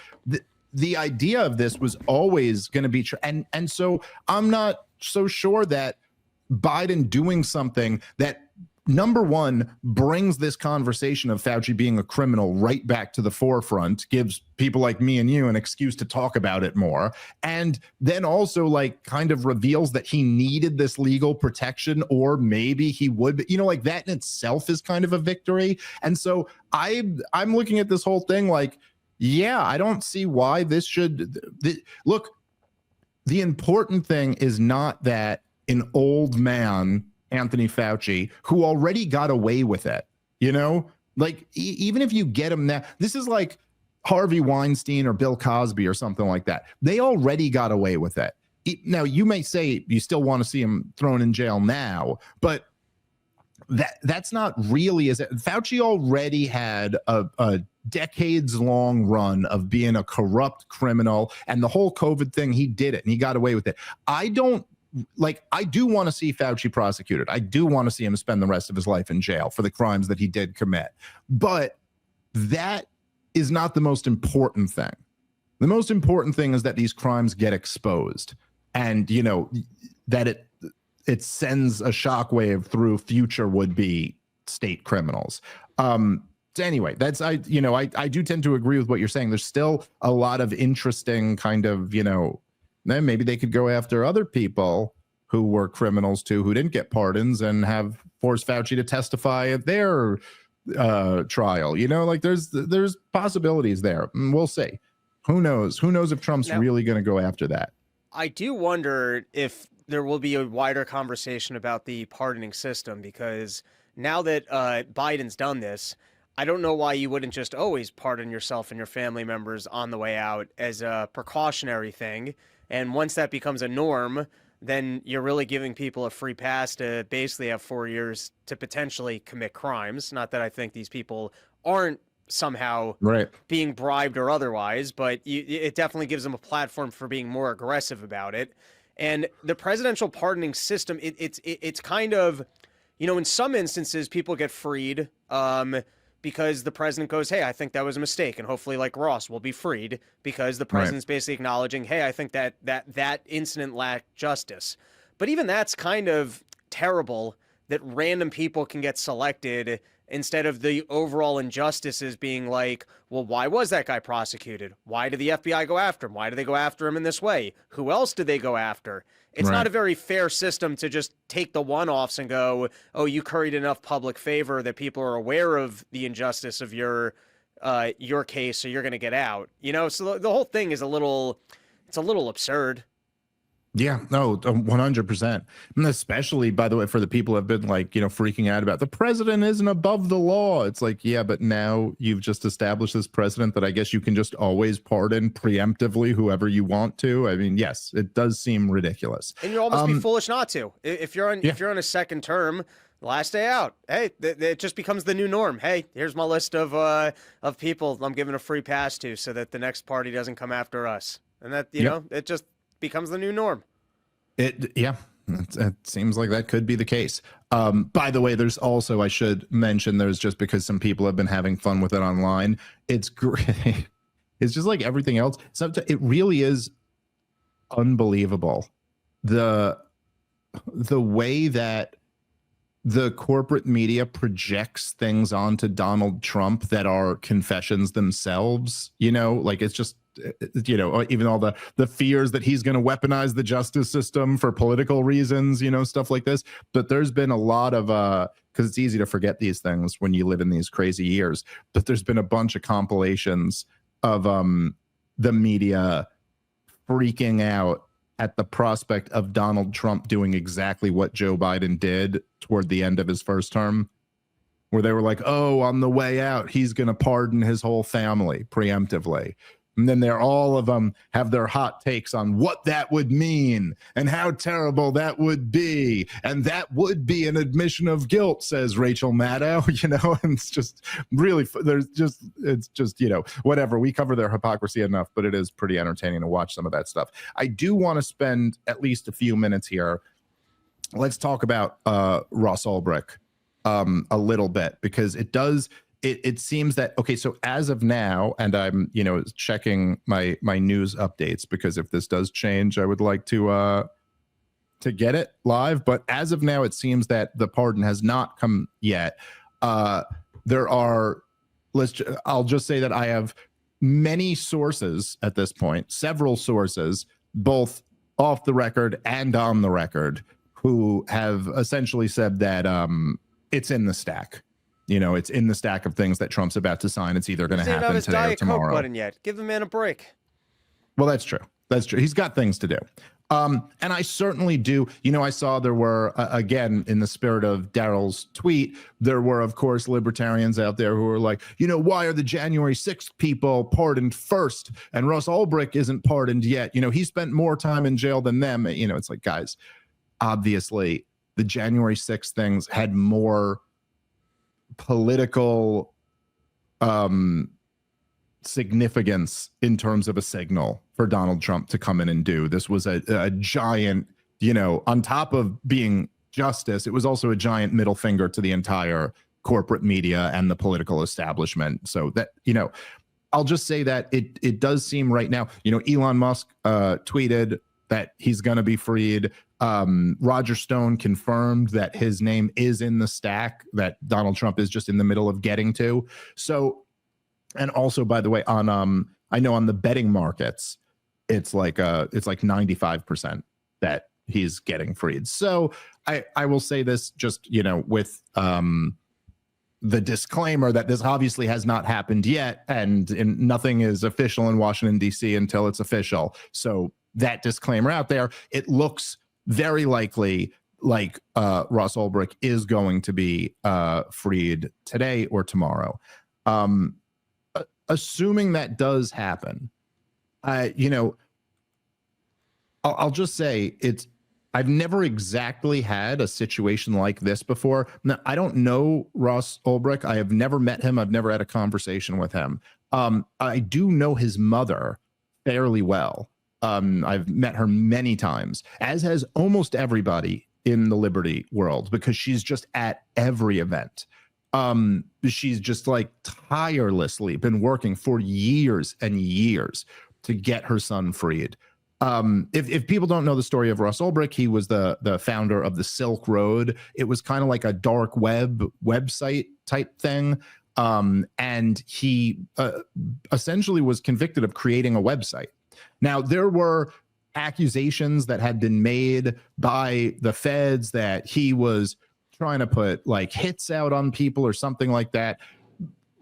the idea of this was always going to be true. And so I'm not so sure that Biden doing something that, number one, brings this conversation of Fauci being a criminal right back to the forefront, gives people like me and you an excuse to talk about it more, and then also like kind of reveals that he needed this legal protection, or maybe he would, like that in itself is kind of a victory. And so I'm looking at this whole thing like, yeah, I don't see why this should look. The important thing is not that an old man Anthony Fauci, who already got away with it, you know, like even if you get him now, this is like Harvey Weinstein or Bill Cosby or something like that. They already got away with it. Now, you may say you still want to see him thrown in jail now, but that's not really as Fauci already had a decades long run of being a corrupt criminal, and the whole COVID thing, he did it and he got away with it. I do want to see Fauci prosecuted. I do want to see him spend the rest of his life in jail for the crimes that he did commit. But that is not the most important thing. The most important thing is that these crimes get exposed, and you know that it sends a shockwave through future would-be state criminals. Anyway, that's I do tend to agree with what you're saying. There's still a lot of interesting kind of, then maybe they could go after other people who were criminals too, who didn't get pardons, and have forced Fauci to testify at their trial. Like there's possibilities there. We'll see. Who knows if Trump's really going to go after that. I do wonder if there will be a wider conversation about the pardoning system, because now that Biden's done this, I don't know why you wouldn't just always pardon yourself and your family members on the way out as a precautionary thing. And once that becomes a norm, then you're really giving people a free pass to basically have 4 years to potentially commit crimes. Not that I think these people aren't somehow being bribed or otherwise, but it definitely gives them a platform for being more aggressive about it. And the presidential pardoning system, it's kind of, in some instances, people get freed because the president goes, hey, I think that was a mistake. And hopefully, like Ross, will be freed because the president's basically acknowledging, hey, I think that incident lacked justice. But even that's kind of terrible, that random people can get selected instead of the overall injustices being like, well, why was that guy prosecuted? Why did the FBI go after him? Why did they go after him in this way? Who else did they go after? It's not a very fair system to just take the one-offs and go, oh, you curried enough public favor that people are aware of the injustice of your case, so you're going to get out. So the whole thing is a little absurd. Yeah, no, 100%. And especially, by the way, for the people who have been freaking out about the president isn't above the law. It's like, yeah, but now you've just established this precedent that I guess you can just always pardon preemptively whoever you want to. I mean, yes, it does seem ridiculous. And you'll almost be foolish not to. If you're on a second term, last day out, hey, it just becomes the new norm. Hey, here's my list of people I'm giving a free pass to, so that the next party doesn't come after us. And that it just becomes the new norm. It seems like that could be the case. By the way, there's also, I should mention, there's just because some people have been having fun with it online. It's great. It's just like everything else. It really is unbelievable. The way that the corporate media projects things onto Donald Trump that are confessions themselves, it's just, even all the fears that he's going to weaponize the justice system for political reasons, stuff like this. But there's been a lot of, because it's easy to forget these things when you live in these crazy years, but there's been a bunch of compilations of the media freaking out at the prospect of Donald Trump doing exactly what Joe Biden did toward the end of his first term, where they were like, oh, on the way out, he's going to pardon his whole family preemptively. And then all of them have their hot takes on what that would mean and how terrible that would be. And that would be an admission of guilt, says Rachel Maddow, and it's just really, it's just, whatever. We cover their hypocrisy enough, but it is pretty entertaining to watch some of that stuff. I do want to spend at least a few minutes here. Let's talk about Ross Ulbricht a little bit, because it seems that, okay, so as of now, and I'm, checking my news updates, because if this does change, I would like to get it live. But as of now, it seems that the pardon has not come yet. There are, I'll just say that I have many sources at this point, several sources, both off the record and on the record, who have essentially said that it's in the stack. It's in the stack of things that Trump's about to sign. It's either going to happen today or tomorrow. Coke button yet. Give the man a break. Well, that's true. That's true. He's got things to do. And I certainly do. You know, I saw there were, again, in the spirit of Daryl's tweet, there were, of course, libertarians out there who were like, you know, why are the January 6th people pardoned first and Russ Ulbricht isn't pardoned yet? You know, he spent more time in jail than them. You know, it's like, guys, obviously the January 6th things had more political significance in terms of a signal for Donald Trump to come in and do. This was a giant, you know, on top of being justice, it was also a giant middle finger to the entire corporate media and the political establishment. So that, you know, I'll just say that it does seem right now, you know, Elon Musk tweeted that he's going to be freed. Roger Stone confirmed that his name is in the stack that Donald Trump is just in the middle of getting to. So, and also, by the way, on I know on the betting markets, it's like 95% that he's getting freed. So I will say this just, you know, with the disclaimer that this obviously has not happened yet, and nothing is official in Washington, D.C. until it's official. So that disclaimer out there, it looks very likely like Russ Ulbricht is going to be freed today or tomorrow. Assuming that does happen, you know, I'll just say I've never exactly had a situation like this before. Now, I don't know Russ Ulbricht. I have never met him. I've never had a conversation with him. I do know his mother fairly well. I've met her many times, as has almost everybody in the liberty world, because she's just at every event. She's just like tirelessly been working for years and years to get her son freed. If people don't know the story of Russ Ulbricht, he was the founder of the Silk Road. It was kind of like a dark website type thing. And he essentially was convicted of creating a website. Now, there were accusations that had been made by the feds that he was trying to put like hits out on people or something like that.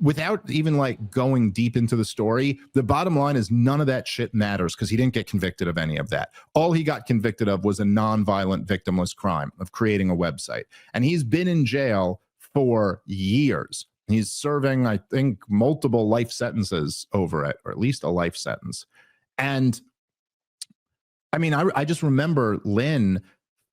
Without even like going deep into the story, the bottom line is none of that shit matters because he didn't get convicted of any of that. All he got convicted of was a non-violent victimless crime of creating a website. And he's been in jail for years. He's serving, I think, multiple life sentences over it, or at least a life sentence. And I mean, I just remember Lynn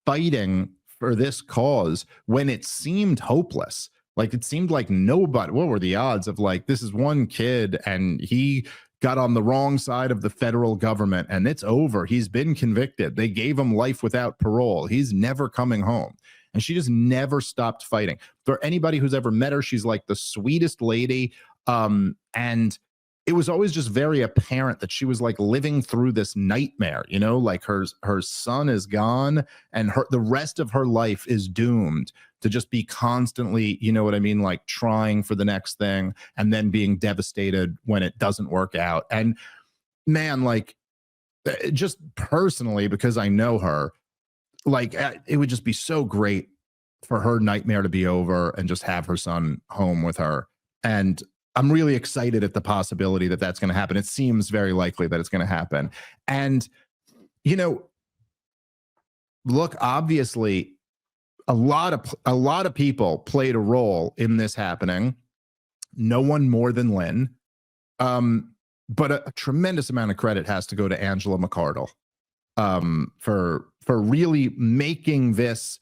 fighting for this cause when it seemed hopeless. Like it seemed like nobody, what were the odds of like, this is one kid and he got on the wrong side of the federal government and it's over. He's been convicted. They gave him life without parole. He's never coming home. And she just never stopped fighting. For anybody who's ever met her, she's like the sweetest lady. And it was always just very apparent that she was like living through this nightmare, you know, like her son is gone and the rest of her life is doomed to just be constantly, you know what I mean, like trying for the next thing and then being devastated when it doesn't work out. And man, like just personally, because I know her, like it would just be so great for her nightmare to be over and just have her son home with her. And I'm really excited at the possibility that that's going to happen. It seems very likely that it's going to happen. And, you know, look, obviously, a lot of people played a role in this happening. No one more than Lynn. But a tremendous amount of credit has to go to Angela McArdle for really making this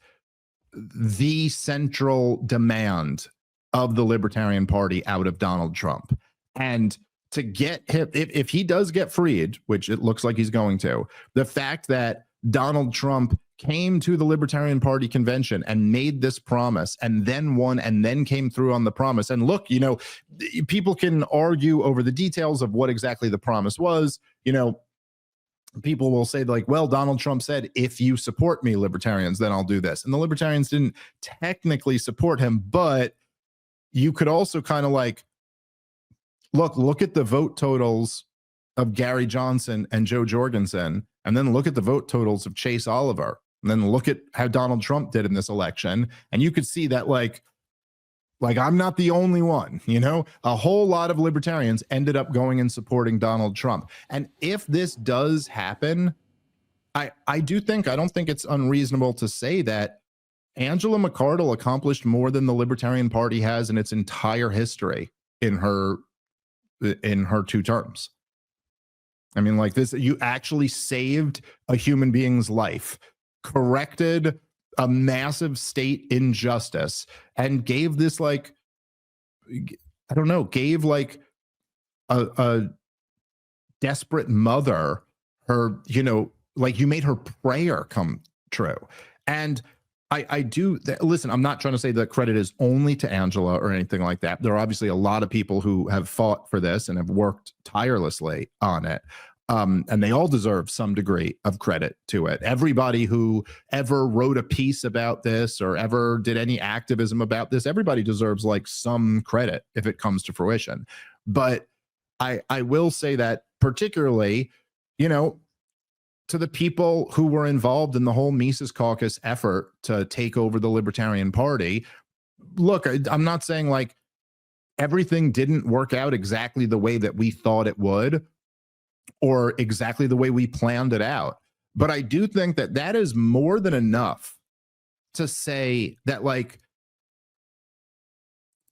the central demand of the Libertarian Party out of Donald Trump. And to get him, if he does get freed, which it looks like he's going to, the fact that Donald Trump came to the Libertarian Party convention and made this promise and then won and then came through on the promise. And look, you know, people can argue over the details of what exactly the promise was. You know, people will say like, well, Donald Trump said, if you support me, libertarians, then I'll do this. And the libertarians didn't technically support him, but you could also kind of like, look at the vote totals of Gary Johnson and Joe Jorgensen, and then look at the vote totals of Chase Oliver, and then look at how Donald Trump did in this election. And you could see that like I'm not the only one, you know, a whole lot of libertarians ended up going and supporting Donald Trump. And if this does happen, I don't think it's unreasonable to say that Angela McArdle accomplished more than the Libertarian Party has in its entire history in her 2 terms. I mean, like this, you actually saved a human being's life, corrected a massive state injustice, and gave this, like, I don't know, gave like a desperate mother her, you know, like you made her prayer come true. And I do listen, I'm not trying to say that credit is only to Angela or anything like that. There are obviously a lot of people who have fought for this and have worked tirelessly on it. And they all deserve some degree of credit to it. Everybody who ever wrote a piece about this or ever did any activism about this, everybody deserves like some credit if it comes to fruition. But I will say that particularly, you know, to the people who were involved in the whole Mises Caucus effort to take over the Libertarian Party, look, I'm not saying like everything didn't work out exactly the way that we thought it would or exactly the way we planned it out. But I do think that that is more than enough to say that like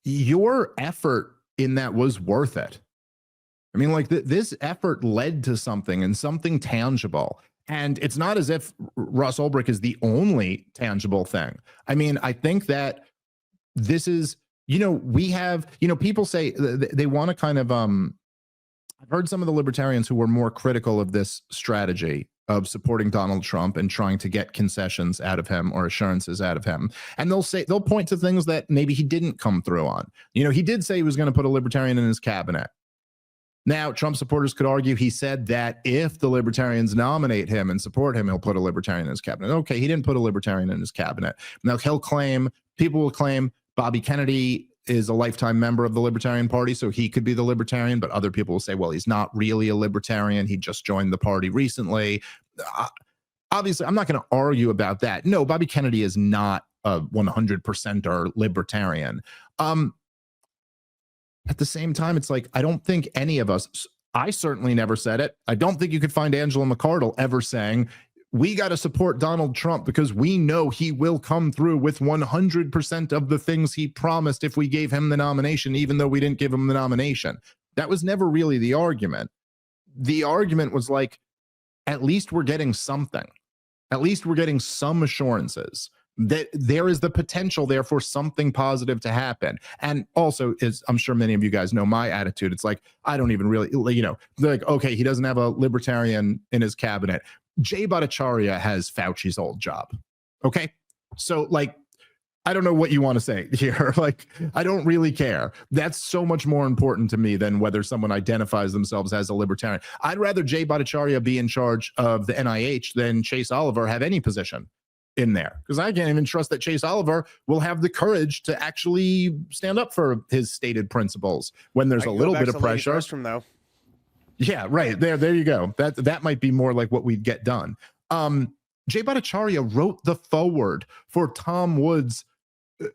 your effort in that was worth it. I mean, like this effort led to something and something tangible. And it's not as if Russ Ulbricht is the only tangible thing. I mean, I think that this is, you know, we have, you know, people say they want to kind of, I've heard some of the libertarians who were more critical of this strategy of supporting Donald Trump and trying to get concessions out of him or assurances out of him. And they'll point to things that maybe he didn't come through on. You know, he did say he was going to put a libertarian in his cabinet. Now, Trump supporters could argue he said that if the libertarians nominate him and support him, he'll put a libertarian in his cabinet. Okay, he didn't put a libertarian in his cabinet. Now, people will claim Bobby Kennedy is a lifetime member of the Libertarian Party, so he could be the libertarian, but other people will say, well, he's not really a libertarian. He just joined the party recently. Obviously, I'm not going to argue about that. No, Bobby Kennedy is not a 100%er libertarian. At the same time, it's like, I don't think any of us, I certainly never said it. I don't think you could find Angela McArdle ever saying, we got to support Donald Trump because we know he will come through with 100% of the things he promised if we gave him the nomination, even though we didn't give him the nomination. That was never really the argument. The argument was like, at least we're getting something. At least we're getting some assurances that there is the potential there for something positive to happen. And also, is I'm sure many of you guys know my attitude. It's like, I don't even really, you know, like, okay, he doesn't have a libertarian in his cabinet. Jay Bhattacharya has Fauci's old job. Okay. So like, I don't know what you want to say here. Like, I don't really care. That's so much more important to me than whether someone identifies themselves as a libertarian. I'd rather Jay Bhattacharya be in charge of the NIH than Chase Oliver have any position in there, because I can't even trust that Chase Oliver will have the courage to actually stand up for his stated principles when there's a little bit of pressure. Though. Yeah, right. There you go. That might be more like what we'd get done. Jay Bhattacharya wrote the foreword for Tom Woods'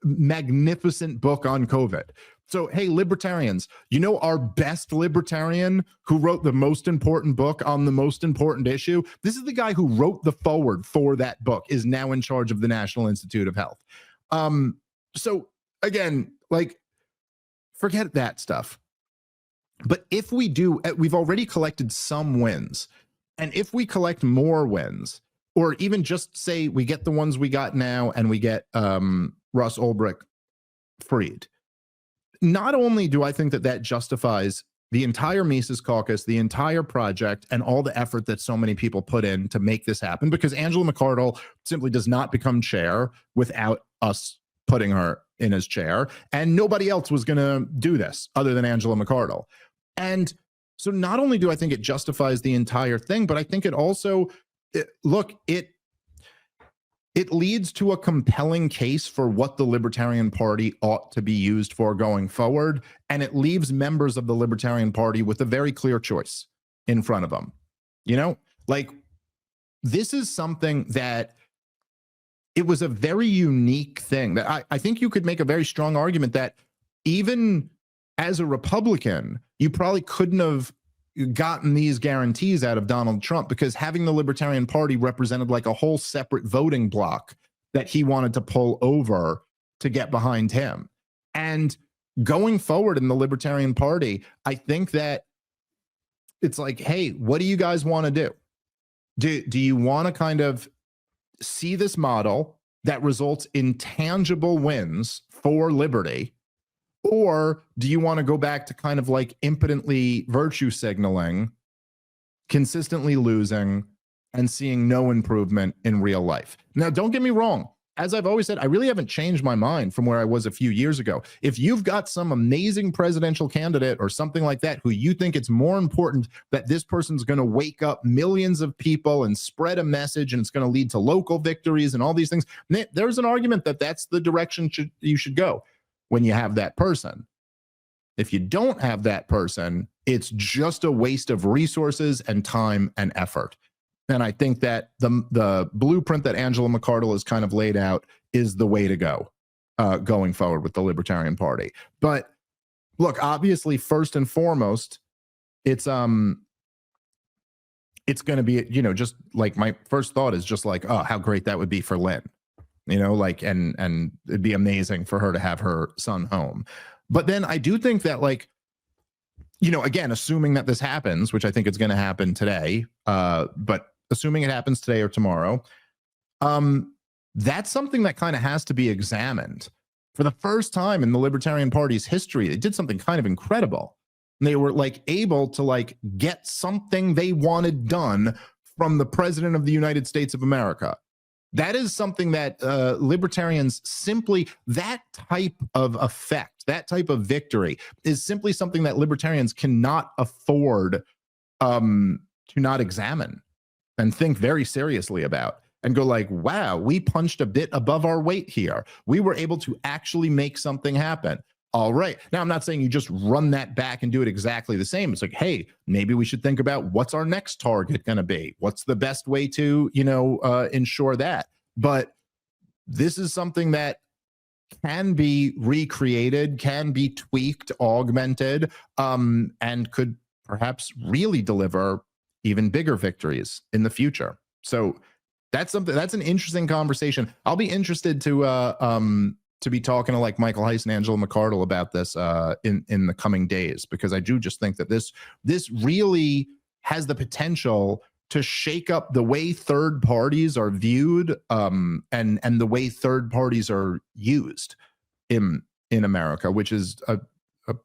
magnificent book on COVID. So, hey, libertarians, you know our best libertarian who wrote the most important book on the most important issue? This is the guy who wrote the foreword for that book, is now in charge of the National Institute of Health. So, again, like, forget that stuff. But if we do, we've already collected some wins. And if we collect more wins, or even just say we get the ones we got now and we get Russ Ulbricht freed, not only do I think that that justifies the entire Mises Caucus, the entire project, and all the effort that so many people put in to make this happen, because Angela McArdle simply does not become chair without us putting her in as chair, and nobody else was going to do this other than Angela McArdle. And so not only do I think it justifies the entire thing, but I think it also, it leads to a compelling case for what the Libertarian Party ought to be used for going forward. And it leaves members of the Libertarian Party with a very clear choice in front of them. You know, like, this is something that it was a very unique thing that I think you could make a very strong argument that even as a Republican, you probably couldn't have gotten these guarantees out of Donald Trump, because having the Libertarian Party represented like a whole separate voting bloc that he wanted to pull over to get behind him. And going forward in the Libertarian Party, I think that it's like, hey, what do you guys want to do? Do you want to kind of see this model that results in tangible wins for liberty? Or do you want to go back to kind of like impotently virtue signaling, consistently losing, and seeing no improvement in real life? Now, don't get me wrong. As I've always said, I really haven't changed my mind from where I was a few years ago. If you've got some amazing presidential candidate or something like that who you think it's more important that this person's going to wake up millions of people and spread a message and it's going to lead to local victories and all these things, there's an argument that that's the direction you should go when you have that person. If you don't have that person, it's just a waste of resources and time and effort. And I think that the blueprint that Angela McArdle has kind of laid out is the way to go going forward with the Libertarian Party. But look, obviously, first and foremost, it's going to be, you know, just like my first thought is just like, oh, how great that would be for Lynn, you know, like, and it'd be amazing for her to have her son home. But then I do think that, like, you know, again, assuming that this happens, which I think it's going to happen today, but assuming it happens today or tomorrow, that's something that kind of has to be examined. For the first time in the Libertarian Party's history, they did something kind of incredible. They were like able to like get something they wanted done from the President of the United States of America. That is something that libertarians simply, that type of effect, that type of victory is simply something that libertarians cannot afford to not examine and think very seriously about and go like, wow, we punched a bit above our weight here. We were able to actually make something happen. All right. Now, I'm not saying you just run that back and do it exactly the same. It's like, hey, maybe we should think about what's our next target going to be? What's the best way to, you know, ensure that? But this is something that can be recreated, can be tweaked, augmented, and could perhaps really deliver even bigger victories in the future. So that's something, that's an interesting conversation. I'll be interested to be talking to like Michael Heiss and Angela McArdle about this in the coming days, because I do just think that this really has the potential to shake up the way third parties are viewed, and the way third parties are used in America, which is a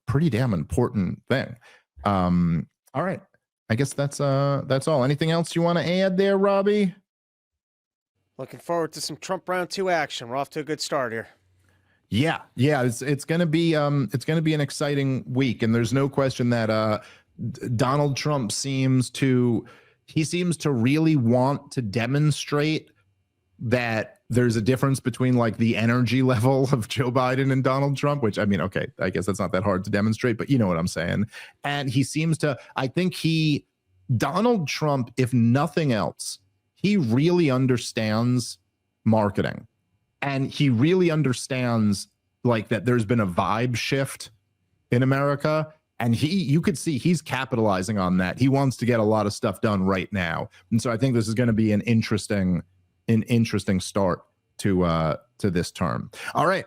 pretty damn important thing. All right. I guess that's all. Anything else you want to add there, Robbie? Looking forward to some Trump round 2 action. We're off to a good start here. Yeah. It's gonna be an exciting week, and there's no question that Donald Trump seems to really want to demonstrate that there's a difference between like the energy level of Joe Biden and Donald Trump, which, I mean, okay, I guess that's not that hard to demonstrate, but you know what I'm saying. And he seems to, I think Donald Trump, if nothing else, he really understands marketing, and he really understands like that there's been a vibe shift in America. And you could see he's capitalizing on that. He wants to get a lot of stuff done right now. And so I think this is going to be an interesting start to this term. All right.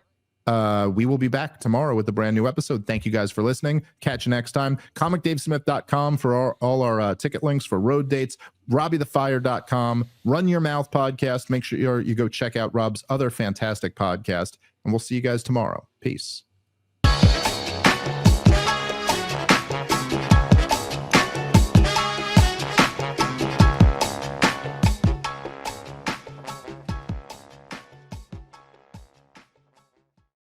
We will be back tomorrow with a brand new episode. Thank you guys for listening. Catch you next time. ComicDaveSmith.com for all our ticket links for road dates. RobbieTheFire.com. Run Your Mouth podcast. Make sure you go check out Rob's other fantastic podcast. And we'll see you guys tomorrow. Peace.